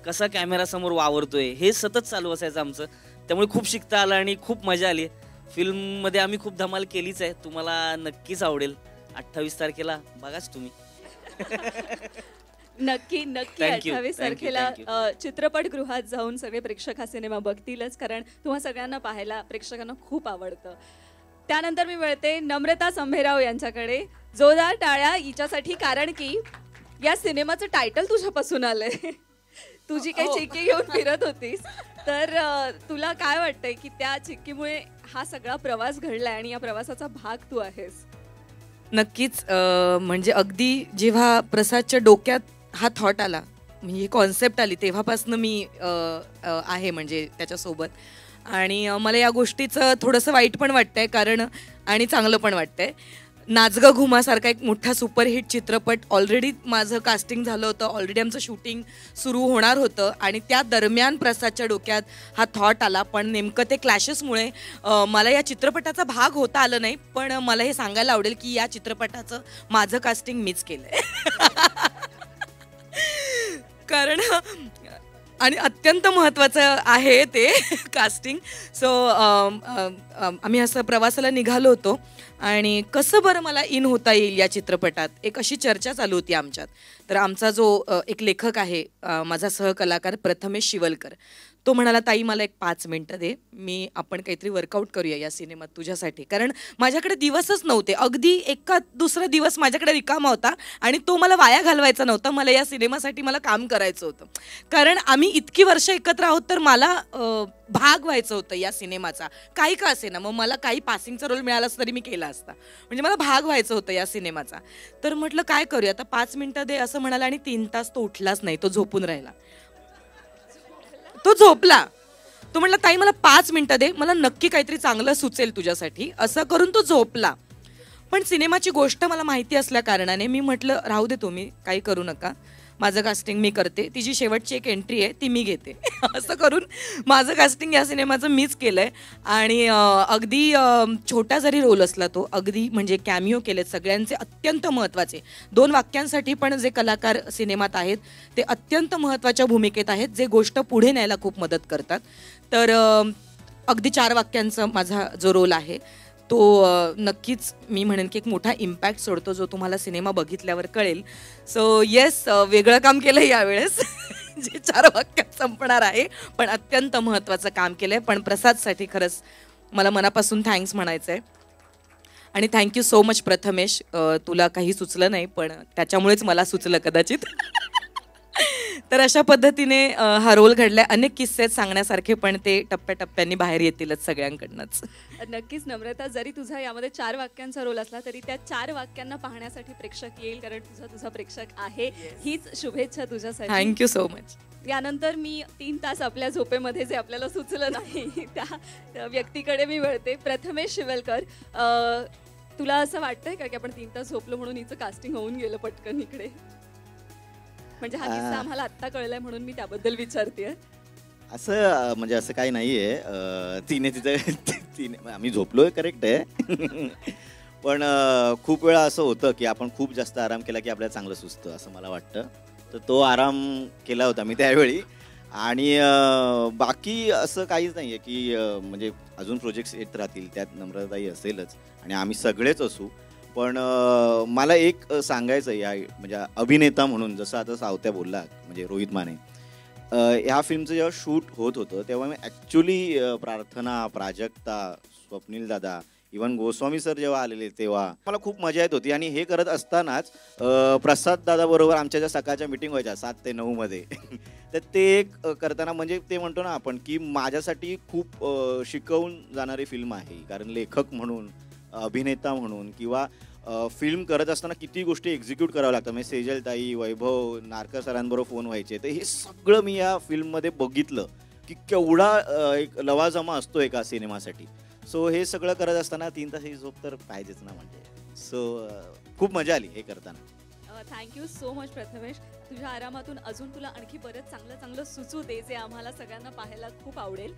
कसा कॅमेरासमोर वावरतोय, हे सतत चालू असायचं आमचं. त्यामुळे खूप शिकता आलं आणि खूप मजा आली. फिल्ममध्ये आम्ही खूप धमाल केलीच आहे. तुम्हाला नक्कीच आवडेल. 28 तारखेला बघाच तुम्ही. नक्की 28 तारखेला चित्रपटगृहात जाऊन सगळे प्रेक्षक हा सिनेमा बघतीलच, कारण तुम्हा सगळ्यांना पाहायला प्रेक्षकांना खूप आवडतं. त्यानंतर मी मिळते नम्रता संभेराव यांच्याकडे. जोरदार टाळ्या हिच्यासाठी, कारण की या सिनेमाचं टायटल तुझ्यापासून आलंय. तुझी काही चिक्की घेऊन फिरत होतीस, तर तुला काय वाटतंय की त्या चिक्कीमुळे हा सगळा प्रवास घडलाय आणि या प्रवासाचा भाग तू आहेस? नक्कीच. म्हणजे अगदी जेव्हा प्रसादच्या डोक्यात हा थॉट आला, म्हणजे कॉन्सेप्ट आली, तेव्हापासून मी आहे म्हणजे त्याच्यासोबत. आणि मला या गोष्टीचं थोडंसं वाईट पण वाटतंय कारण, आणि चांगलं पण वाटतंय. नाचगा घुमासारखा एक मोठा सुपरहिट चित्रपट ऑलरेडी माझं कास्टिंग झालं होतं, ऑलरेडी आमचं शूटिंग सुरू होणार होतं आणि त्या दरम्यान प्रसादच्या डोक्यात हा थॉट आला. पण नेमकं ते क्लॅशेसमुळे मला या चित्रपटाचा भाग होता आलं नाही. पण मला हे सांगायला आवडेल की या चित्रपटाचं माझं कास्टिंग मीच केलंय. कारण आणि अत्यंत महत्त्वाचं आहे ते कास्टिंग. सो आम्ही असं प्रवासाला निघालो होतो आणि कसं बरं मला इन होता येईल या चित्रपटात, एक अशी चर्चा चालू होती आमच्यात. तर आमचा जो एक लेखक आहे, माझा सहकलाकार प्रथमेश शिवलकर, तो म्हणाला, ताई मला एक 5 मिनटं दे, आपण काहीतरी वर्कआउट करूया या सिनेमात तुझ्यासाठी. कारण माझ्याकडे दिवसच नव्हते, अगदी एका दुसरा दिवस माझ्याकडे रिकामा होता आणि तो मला वाया घालवायचा नव्हता. मला या सिनेमासाठी मला काम करायचं होतं, कारण आम्ही इतकी वर्ष एकत्र आहोत. तर मला भाग व्हायचं होतं या सिनेमाचा, काही का असे ना. मग मला काही पासिंगचा रोल मिळाला तरी मी केला असता, म्हणजे मला भाग व्हायचं होतं या सिनेमाचा. तर म्हटलं काय करूया आता, 5 मिनटं दे असं म्हणाला आणि 3 तास तो उठलाच नाही, तो झोपून राहिला. तो झोपला. तो म्हटला, ताई मला 5 मिनिटं दे, मला नक्की काहीतरी चांगलं सुचेल तुझ्यासाठी. असं करून तो झोपला. पण सिनेमाची गोष्ट मला माहिती असल्या कारणाने मी म्हटलं, राहू दे तुम्ही, काही करू नका, माझं कास्टिंग मी करते, तिची शेवटची एक एंट्री आहे ती मी घेते. असं करून माझं कास्टिंग या सिनेमाचं मीच केलंय. आणि अगदी छोटा जरी रोल असला तो, अगदी म्हणजे कॅमिओ केलेत सगळ्यांचे अत्यंत महत्त्वाचे. 2 वाक्यांसाठी पण जे कलाकार सिनेमात आहेत ते अत्यंत महत्त्वाच्या भूमिकेत आहेत, जे गोष्ट पुढे न्यायला खूप मदत करतात. तर अगदी 4 वाक्यांचा माझा जो रोल आहे तो नक्कीच मी म्हणेन की एक मोठा इम्पॅक्ट सोडतो, जो तुम्हाला सिनेमा बघितल्यावर कळेल. सो येस, वेगळं काम केलं यावेळेस, जे 4 वाक्यात संपणार आहे, पण अत्यंत महत्त्वाचं काम केलं आहे. पण प्रसादसाठी खरंच मला मनापासून थँक्स म्हणायचं आहे. आणि थँक्यू सो मच प्रथमेश, तुला काही सुचलं नाही पण त्याच्यामुळेच मला सुचलं कदाचित. तर अशा पद्धतीने हा रोल घडलाय. अनेक किस्से सांगण्यासारखे, पण ते टप्प्याटप्प्यांनी बाहेर येतीलच सगळ्यांकडनंच. नक्कीच नम्रता, जरी तुझा यामध्ये 4 वाक्यांचा रोल असला तरी त्या 4 वाक्यांना पाहण्यासाठी प्रेक्षक येईल, कारण तुझा प्रेक्षक आहे. हीच शुभेच्छा तुझ्यासाठी. Thank you so much. यानंतर मी 3 तास आपल्या झोपेमध्ये जे आपल्याला सुचलं नाही त्या व्यक्तीकडे मी वळते. प्रथमेश शिवलकर, तुला असं वाटतंय का की आपण 3 तास झोपलो म्हणून हिचं कास्टिंग होऊन गेलं पटकन इकडे? म्हणजे हा किस्सा आम्हाला आत्ता कळलाय म्हणून मी त्याबद्दल विचारतेय. असं म्हणजे असं काही नाहीये. तिने आम्ही झोपलोय, करेक्ट आहे. पण खूप वेळा असं होतं की आपण खूप जास्त आराम केला की आपल्याला चांगलं सुचतं, असं मला वाटतं. तर तो आराम केला होता मी त्यावेळी. आणि बाकी असं काहीच नाही आहे की म्हणजे अजून प्रोजेक्ट्स येत राहतील, त्यात नम्रताई असेलच आणि आम्ही सगळेच असू. पण मला एक सांगायचं या म्हणजे अभिनेता म्हणून, जसं आता सावत्या बोलला म्हणजे रोहित माने, ह्या फिल्मचं जेव्हा शूट होत होतं तेव्हा मी ॲक्च्युली प्रार्थना, प्राजक्ता, स्वप्नील दादा, इवन गोस्वामी सर जेव्हा आलेले तेव्हा मला खूप मजा येत होती. आणि हे करत असतानाच प्रसाद दादा बरोबर आमच्या ज्या सकाळच्या मीटिंग व्हायच्या 7 ते 9 मध्ये तर ते एक करताना म्हणजे ते म्हणतो ना आपण की माझ्यासाठी खूप शिकवून जाणारी फिल्म आहे. कारण लेखक म्हणून, अभिनेता म्हणून किंवा फिल्म करत असताना किती गोष्टी एक्झिक्यूट कराव्या लागतात. म्हणजे सेजल ताई, वैभव, नारकर सरांबरोबर फोन व्हायचे. तर हे सगळं मी या फिल्ममध्ये बघितलं की केवढा एक लवाजमा असतो एका सिनेमासाठी. सो हे सगळं करत असताना 3 तास ही झोप तर पाहिजेच ना म्हणजे. सो खूप मजा आली हे करताना. Thank you so much Prathamesh. तुझ्या आरामातून अजून तुला आणखी बरंच चांगलं चांगलं सुचू दे जे आम्हाला सगळ्यांना पाहायला खूप आवडेल.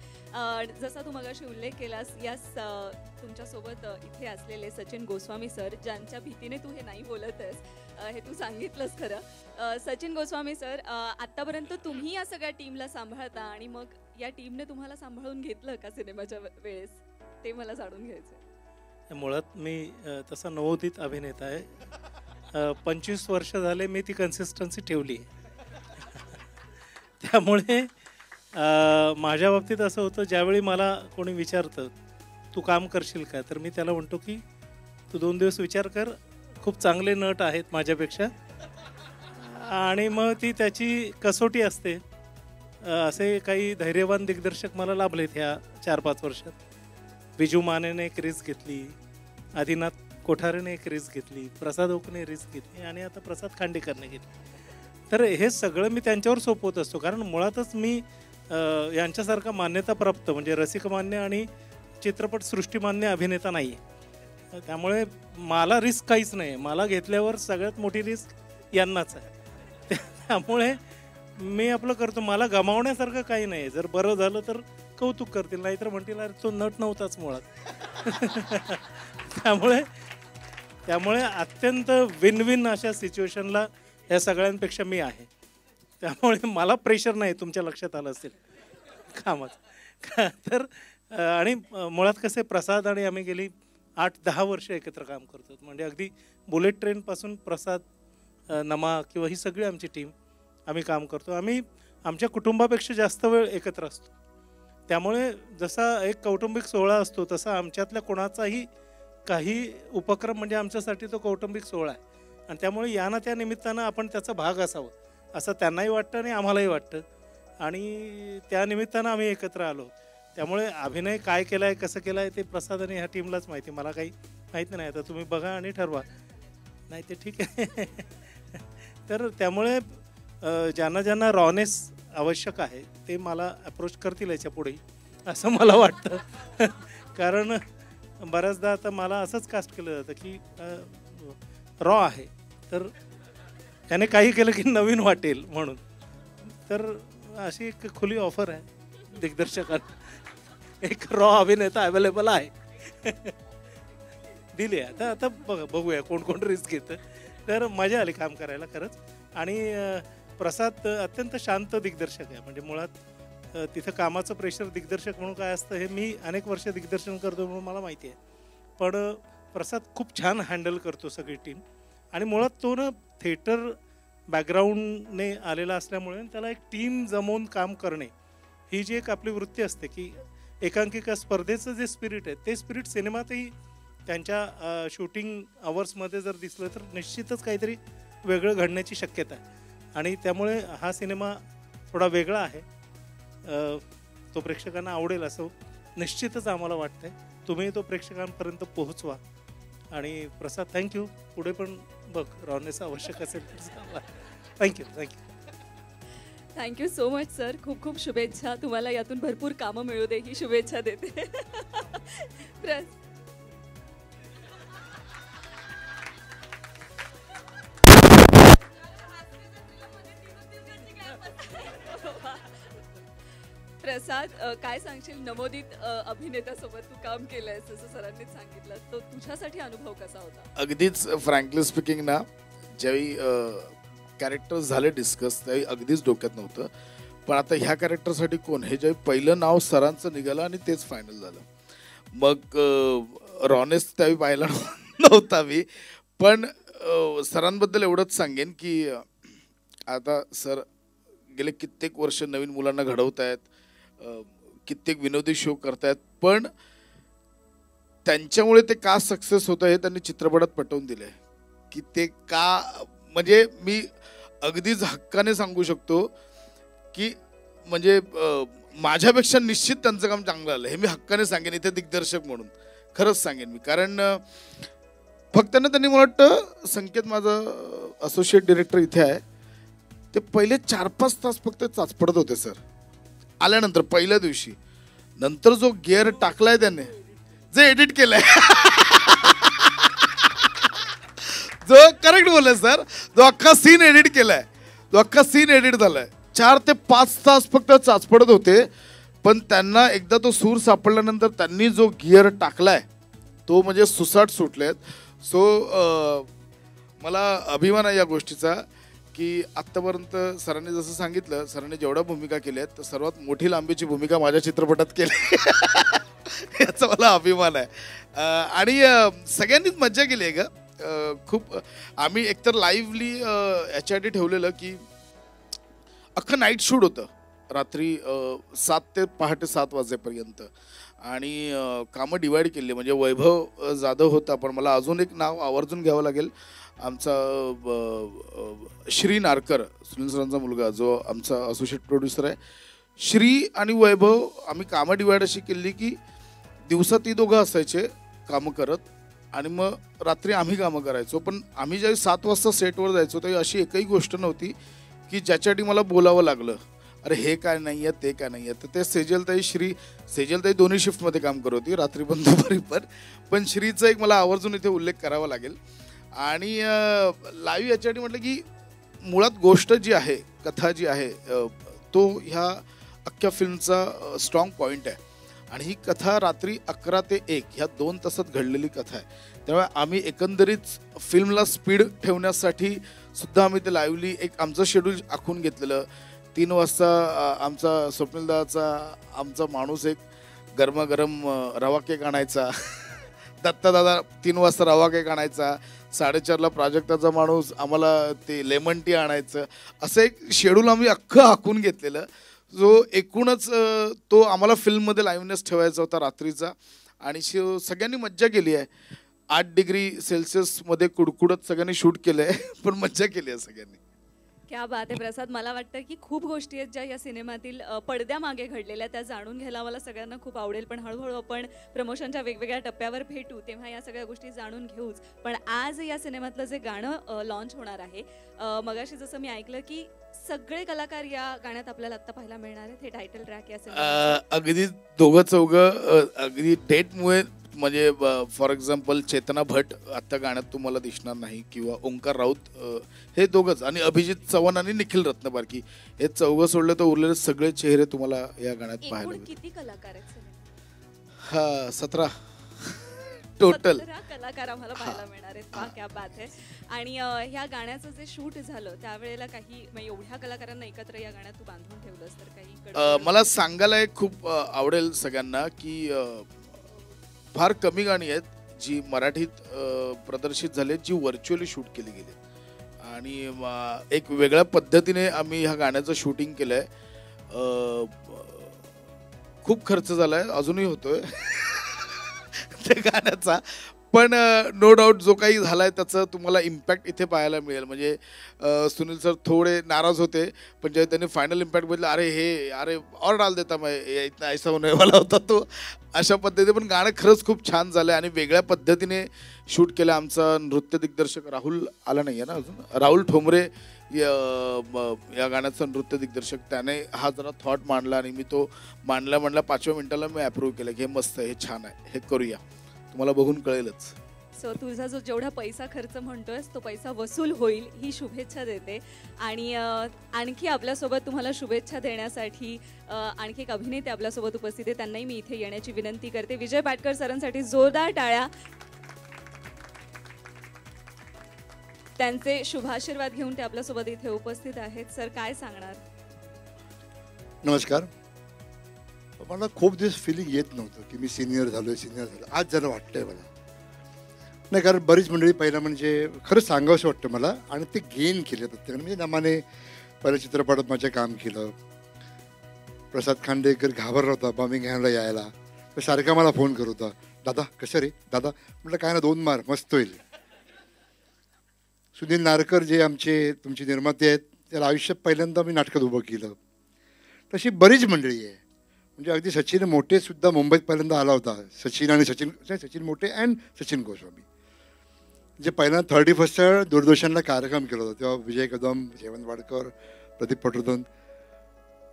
जसा तू मगाशी उल्लेख केलास यास तुमच्यासोबत इथे असलेले सचिन गोस्वामी सर ज्यांच्या भीतीने तू हे नाही बोलतस हे तू सांगितलंस खरं. सचिन गोस्वामी सर, आत्तापर्यंत तुम्ही या सगळ्या टीमला सांभाळता आणि मग या टीमने तुम्हाला सांभाळून घेतलं का सिनेमाच्या वेळेस, ते मला जाणून घ्यायचं. मुळात मी तसा नवोदित अभिनेता आहे. 25 वर्ष झाले मी ती कन्सिस्टन्सी ठेवली त्यामुळे माझ्या बाबतीत असं होतं ज्यावेळी मला कोणी विचारतं तू काम करशील का, तर मी त्याला म्हणतो की तू 2 दिवस विचार कर, खूप चांगले नट आहेत माझ्यापेक्षा आणि मग ती त्याची कसोटी असते. असे काही धैर्यवान दिग्दर्शक मला लाभलेत ह्या 4-5 वर्षात. विजू मानेने एक रिस्क घेतली, आदिनाथ कोठारेने एक रिस्क घेतली, प्रसाद ओकने रिस्क घेतली आणि आता प्रसाद खांडेकरने घेतली. तर हे सगळं मी त्यांच्यावर सोपवत असतो कारण मुळातच मी यांच्यासारखा मान्यताप्राप्त म्हणजे रसिकमान्य आणि चित्रपटसृष्टीमान्य अभिनेता नाही आहे. त्यामुळे मला रिस्क काहीच नाही. मला घेतल्यावर सगळ्यात मोठी रिस्क यांनाच आहे. त्यामुळे मी आपलं करतो. मला गमावण्यासारखं काही नाही. जर बरं झालं तर कौतुक करतील, नाहीतर म्हणतील अरे तो नट नव्हताच मुळात. त्यामुळे अत्यंत विन विन अशा सिच्युएशनला या सगळ्यांपेक्षा मी आहे. त्यामुळे मला प्रेशर नाही, तुमच्या लक्षात आलं असेल कामाचं. तर आणि मुळात कसे प्रसाद आणि आम्ही गेली 8-10 वर्ष एकत्र काम करतो. म्हणजे अगदी बुलेट ट्रेनपासून प्रसाद, नमा किंवा ही सगळी आमची टीम आम्ही काम करतो. आम्ही आमच्या कुटुंबापेक्षा जास्त वेळ एकत्र असतो. त्यामुळे जसा एक कौटुंबिक सोहळा असतो तसा आमच्यातल्या कोणाचाही काही उपक्रम म्हणजे आमच्यासाठी तो कौटुंबिक सोहळा आहे. आणि त्यामुळे या ना त्या निमित्तानं आपण त्याचा भाग असावं असं त्यांनाही वाटतं आणि आम्हालाही वाटतं. आणि त्या निमित्तानं आम्ही एकत्र आलो. त्यामुळे अभिनय काय केला आहे, कसं केलं आहे ते प्रसाद आणि ह्या टीमलाच माहिती, मला काही माहिती नाही. आता तुम्ही बघा आणि ठरवा. नाही ते ठीक आहे. तर त्यामुळे ज्यांना ज्यांना रॉनेस आवश्यक आहे ते मला अप्रोच करतील याच्या पुढेही असं मला वाटतं. कारण बऱ्याचदा आता मला असंच कास्ट केलं जातं की रॉ आहे तर त्याने काही केलं की नवीन वाटेल म्हणून. तर अशी एक खुली ऑफर आहे दिग्दर्शकांना. एक रॉ अभिनेता अवेलेबल आहे. दिली आहे. आता बघूया कोण कोण रिस्क घेतं. तर मजा आली काम करायला खरंच. आणि प्रसाद अत्यंत शांत दिग्दर्शक आहे. म्हणजे मुळात तिथं कामाचं प्रेशर दिग्दर्शक म्हणून काय असतं हे मी अनेक वर्ष दिग्दर्शन करतो म्हणून मला माहिती आहे. पण प्रसाद खूप छान हँडल करतो सगळी टीम. आणि मुळात तो ना थिएटर बॅकग्राऊंडने आलेला असल्यामुळे त्याला एक टीम जमवून काम करणे ही जी एक आपली वृत्ती असते की एकांकिका स्पर्धेचं जे स्पिरिट आहे ते स्पिरिट सिनेमातही त्यांच्या शूटिंग आवर्समध्ये जर दिसलं तर निश्चितच काहीतरी वेगळं घडण्याची शक्यता आहे. आणि त्यामुळे हा सिनेमा थोडा वेगळा आहे. तो प्रेक्षकांना आवडेल असं निश्चितच आम्हाला वाटतंय. तुम्ही तो प्रेक्षकांपर्यंत पोहोचवा. आणि प्रसाद थँक्यू. पुढे पण बघ रॉनेस आवश्यक असेल तर thank you. Thank you so much sir. खूप खूप शुभेच्छा. तुम्हाला यातून भरपूर कामं मिळू दे ही शुभेच्छा देते. प्रसाद, काय सांगशील नवोदित अभिनेत्यासोबत तू काम केलंयस जसं सरांनीच सांगितलं, तो तुझ्यासाठी अनुभव कसा होता? अगदीच फ्रँकली स्पीकिंग ना, ज्यावेळी कॅरेक्टर्स झाले डिस्कस त्यावेळी अगदीच डोक्यात नव्हतं. पण आता ह्या कॅरेक्टरसाठी कोण हे ज्यावेळी पहिलं नाव सरांचं निघालं आणि तेच फायनल झालं. मग रॉनेस त्यावेळी पाहिला नव्हता मी. पण सरांबद्दल एवढंच सांगेन की आता सर गेले कित्येक वर्ष नवीन मुलांना घडवत आहेत, कित्येक विनोदी शो करतायत, पण त्यांच्यामुळे ते का सक्सेस होतं हे त्यांनी चित्रपटात पटवून दिलंय की ते का, म्हणजे मी अगदीच हक्काने सांगू शकतो की म्हणजे माझ्यापेक्षा निश्चित त्यांचं काम चांगलं आलं, हे मी हक्काने सांगेन इथे दिग्दर्शक म्हणून, खरंच सांगेन मी. कारण फक्त ना त्यांनी मला वाटतं, संकेत माझा असोसिएट डिरेक्टर इथे आहे, ते पहिले 4-5 तास फक्त चाचपडत होते सर आल्यानंतर पहिल्या दिवशी. नंतर जो गिअर टाकलाय त्याने, जे एडिट केलंय जो करेक्ट बोललाय सर, जो अख्खा सीन एडिट केलाय, तो अख्खा सीन एडिट झालाय, 4 ते 5 तास फक्त चाचपडत होते. पण त्यांना एकदा तो सूर सापडल्यानंतर त्यांनी जो गिअर टाकलाय तो म्हणजे सुसाट सुटलेत. सो मला अभिमान आहे या गोष्टीचा की आत्तापर्यंत सरांनी जसं सांगितलं, सरांनी जेवढ्या भूमिका केल्या आहेत तर सर्वात मोठी लांबीची भूमिका माझ्या चित्रपटात केली याचा मला अभिमान आहे. आणि सगळ्यांनीच मज्जा केली आहे का खूप. आम्ही एकतर लाईव्हली याच्यासाठी ठेवलेलं की अख्खं नाईट शूट होतं, रात्री 7 ते पहाटे 7 वाजेपर्यंत, आणि कामं डिवाईड केली. म्हणजे वैभव जाधव होता, पण मला अजून एक नाव आवर्जून घ्यावं लागेल, आमचा श्री नारकर, सुनील सरांचा मुलगा, जो आमचा असोसिएट प्रोड्युसर आहे. श्री आणि वैभव आम्ही कामं डिवाईड अशी केली की दिवसा ती दोघं असायचे कामं करत, आणि मग रात्री आम्ही कामं करायचो. पण आम्ही ज्यावेळी 7 वाजता सेटवर जायचो तेव्हा अशी एकही गोष्ट नव्हती की ज्याच्यासाठी मला बोलावं लागलं, अरे हे काय नाही आहे, ते काय नाही आहे. तर ते सेजलताई, सेजलताई दोन्ही शिफ्टमध्ये काम करत होती, रात्री पण दुपारी पण श्रीचा एक मला आवर्जून इथे उल्लेख करावा लागेल. आणि लाईव्ह याच्यासाठी म्हटलं की मुळात गोष्ट जी आहे, कथा जी आहे, तो ह्या अख्ख्या फिल्मचा स्ट्रॉंग पॉईंट आहे. आणि ही कथा रात्री 11 ते 1 ह्या 2 तासात घडलेली कथा आहे. त्यामुळे आम्ही एकंदरीत फिल्मला स्पीड ठेवण्यासाठी सुद्धा आम्ही ते लाईव्हली एक आमचं शेड्यूल आखून घेतलेलं. 3 वाजता आमचा स्वप्नीलदाचा आमचा माणूस एक गरमागरम रवा केक आणायचा, दत्तादादा 3 वाजता रवा केक आणायचा, 4:30ला प्राजक्ताचा माणूस आम्हाला ते लेमन टी आणायचं. असं एक शेड्यूल आम्ही अख्खं आखून घेतलेलं, जो एकूणच तो आम्हाला फिल्ममध्ये लाईव्हनेस ठेवायचा होता रात्रीचा. आणि सगळ्यांनी मज्जा केली आहे. 8 डिग्री सेल्सिअसमध्ये कुडकुडत सगळ्यांनी शूट केलं आहे, पण मज्जा केली आहे सगळ्यांनी. क्या बात आहे प्रसाद. मला वाटतं की खूप गोष्टी आहेत ज्या या सिनेमातील पडद्यामागे घडलेल्या, त्या जाणून घ्यायला मला सगळ्यांना खूप आवडेल. पण हळूहळू आपण प्रमोशनच्या वेगवेगळ्या टप्प्यावर भेटू, तेव्हा या सगळ्या गोष्टी जाणून घेऊच. पण आज या सिनेमातलं जे गाणं लॉन्च होणार आहे, मगाशी जसं मी ऐकलं की सगळे कलाकार या गाण्यात आपल्याला आता पाहायला मिळणार आहेत. हे टायटल ट्रॅक या सिनेमाचं अगदी दोघं चौघं अगदी डेटमुळे, म्हणजे फॉर एक्झाम्पल चेतना भट आत्ता गाण्यात तुम्हाला दिसणार नाही, किंवा ओंकार राऊत, हे दोघंच, आणि अभिजित चव्हाण आणि निखिल रत्नबारकी, हे चौघं सोडलं तर उरलेले सगळे चेहरे तुम्हाला या गाण्यात पाहायला मिळतील. किती कलाकार आहेत? 17 टोटल कलाकार आम्हाला पाहायला मिळणार आहेत. वा, क्या बात आहे. आणि ह्या गाण्याचं जे शूट झालं त्यावेळेला काही एवढ्या कलाकारांना एकत्र या गाण्यात तू बांधून ठेवलंस तर काही मला सांगायला एक खूप आवडेल सगळ्यांना की फार कमी गाणी आहेत जी मराठीत प्रदर्शित झाली, जी व्हर्च्युअली शूट केली गेली. आणि एक वेगळ्या पद्धतीने आम्ही ह्या गाण्याचं शूटिंग केलंय. खूप खर्च झालाय, अजूनही होतोय त्या गाण्याचा, पण नो डाऊट जो काही झालाय त्याचं तुम्हाला इम्पॅक्ट इथे पाहायला मिळेल. म्हणजे सुनील सर थोडे नाराज होते, पण जेव्हा त्यांनी फायनल इम्पॅक्ट बघितलं, अरे और डाल देता मैं, इतना ऐसा होने वाला होता तो, अशा पद्धतीने. पण गाणं खरंच खूप छान झालं आणि वेगळ्या पद्धतीने शूट केलं. आमचा नृत्य दिग्दर्शक राहुल आला नाही आहे ना अजून, राहुल ठोंबरे या गाण्याचा नृत्य दिग्दर्शक, त्याने हा जरा थॉट मांडला आणि मी तो मांडला 5व्या मिनिटाला मी अप्रूव्ह केलं की हे मस्त आहे, हे छान आहे, हे करूया. तुम्हाला बघून कळेलच. सो तुझा जो जेवढा पैसा खर्च म्हणतोयस तो पैसा वसूल होईल ही शुभेच्छा देते. आणि आणखी आपल्यासोबत तुम्हाला शुभेच्छा देण्यासाठी आणखी एक अभिनेते आपल्यासोबत उपस्थित आहे, त्यांनाही मी इथे येण्याची विनंती करते. विजय पाटकर सरांसाठी जोरदार टाळ्या. त्यांचे शुभाशीर्वाद घेऊन ते आपल्यासोबत इथे उपस्थित आहेत. सर, काय सांगणार? नमस्कार. मला खूप दिवस फिलिंग येत नव्हतं की मी सिनियर झालो. आज जरा वाटतंय मला. नाही, कारण बरीच मंडळी पहिला म्हणजे खरंच सांगावंसं वाटतं मला, आणि ते गेन केले प्रत्येकाने. म्हणजे नामाने पहिल्या चित्रपटात माझे काम केलं. प्रसाद खांडेकर घाबरला होता बर्मिंगहॅमला यायला, तर सारखा मला फोन करत होता, दादा कसं रे दादा. म्हटलं काय ना 2 मार मस्त होईल. सुनील नारकर जे आमचे तुमचे निर्माते आहेत, त्याला आयुष्यात पहिल्यांदा मी नाटकात उभं केलं. तशी बरीच मंडळी आहे. म्हणजे अगदी सचिन मोठे सुद्धा मुंबईत पहिल्यांदा आला होता. सचिन मोठे अँड सचिन गोस्वामी जे पहिल्यांदा 31st दूरदर्शनला कार्यक्रम केला होता, तेव्हा विजय कदम, जयवंत वाडकर, प्रदीप पटवर्धन.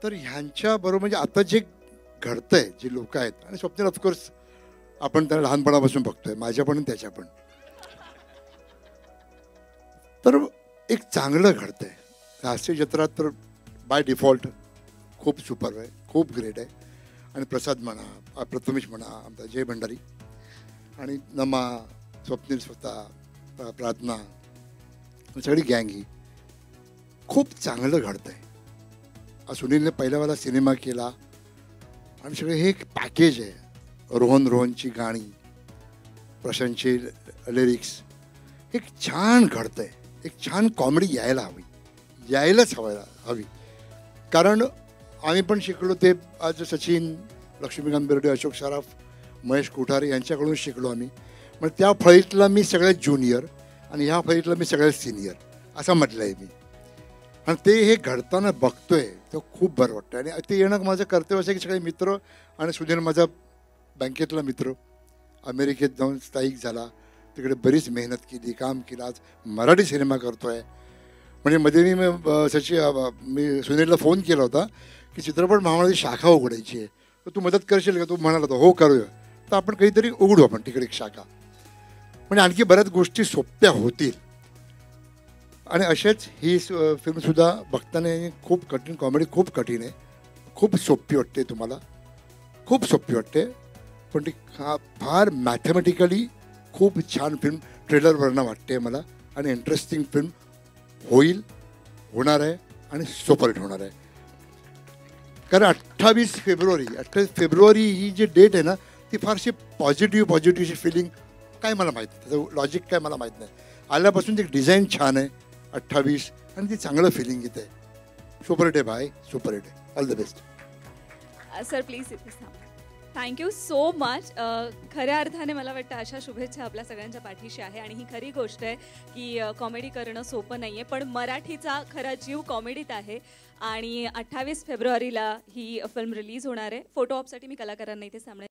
तर ह्यांच्याबरोबर म्हणजे आता जे घडतंय, जे लोक आहेत, आणि स्वप्नील ऑफकोर्स आपण त्याला लहानपणापासून बघतोय, माझ्या पण त्याच्या पण, तर एक चांगलं घडतंय. हास्य जत्रा तर बाय डिफॉल्ट खूप सुपर आहे, खूप ग्रेट आहे. आणि प्रसाद म्हणा, प्रथमेश म्हणा, आमचा जय भंडारी आणि नमा, स्वप्नील स्वतः, प्रार्थना, सगळी गँग ही खूप चांगलं घडतंय. सुनीलने पहिल्यावाला सिनेमा केला आणि सगळे हे एक पॅकेज आहे. रोहनची गाणी, प्रशांतचे लिरिक्स, एक छान घडतंय. एक छान कॉमेडी यायला हवी, यायलाच हवी. कारण आम्ही पण शिकलो ते आज सचिन, लक्ष्मीकांत बेर्डे, अशोक सराफ, महेश कोठारे यांच्याकडून शिकलो आम्ही. मग त्या फळीतला मी सगळ्यात ज्युनियर आणि ह्या फळीतला मी सगळ्यात सिनियर असं म्हटलं आहे मी. आणि ते हे घडताना बघतोय तर खूप बरं वाटतं. आणि ते येणं माझं कर्तव्य असं की सगळे मित्र, आणि सुनील माझा बँकेतला मित्र, अमेरिकेत जाऊन स्थायिक झाला, तिकडे बरीच मेहनत केली, काम केलं, आज मराठी सिनेमा करतो आहे. म्हणजे मध्ये मी सुनीलला फोन केला होता की चित्रपट महामंडळाची शाखा उघडायची आहे, तर तू मदत करशील का. तू म्हणाला होता हो करूया. तर आपण काहीतरी उघडू आपण तिकडे एक शाखा, म्हणजे आणखी बऱ्याच गोष्टी सोप्या होतील. आणि असेच ही फिल्मसुद्धा बघताना खूप कठीण, कॉमेडी खूप कठीण आहे, खूप सोपी वाटते तुम्हाला, खूप सोपी वाटते, पण ती फार मॅथमॅटिकली खूप छान फिल्म ट्रेलरवरनं वाटते मला. आणि इंटरेस्टिंग फिल्म होणार आहे आणि सुपरहिट होणार आहे. कारण 28 फेब्रुवारी ही जी डेट आहे ना, ती फारशी पॉझिटिव्हची फिलिंग काय मला माहीत नाही, त्याचं लॉजिक काय मला माहीत नाही. आल्यापासून ती डिझाईन छान आहे 28, आणि ती चांगलं फिलिंग येते. सुपरहिट आहे भाई, सुपरहिट आहे. All the best. Sir please इथेच थांबा. Thank you so much. खऱ्या अर्थाने मला वाटतं अशा शुभेच्छा आपल्या सगळ्यांच्या पाठीशी आहे. आणि ही खरी गोष्ट आहे की कॉमेडी करणं सोपं नाही आहे, पण मराठीचा खरा जीव कॉमेडीत आहे. आणि 28 फेब्रुवारीला ही फिल्म रिलीज होणार आहे. फोटो ऑपसाठी मी कलाकारांना इथे सामने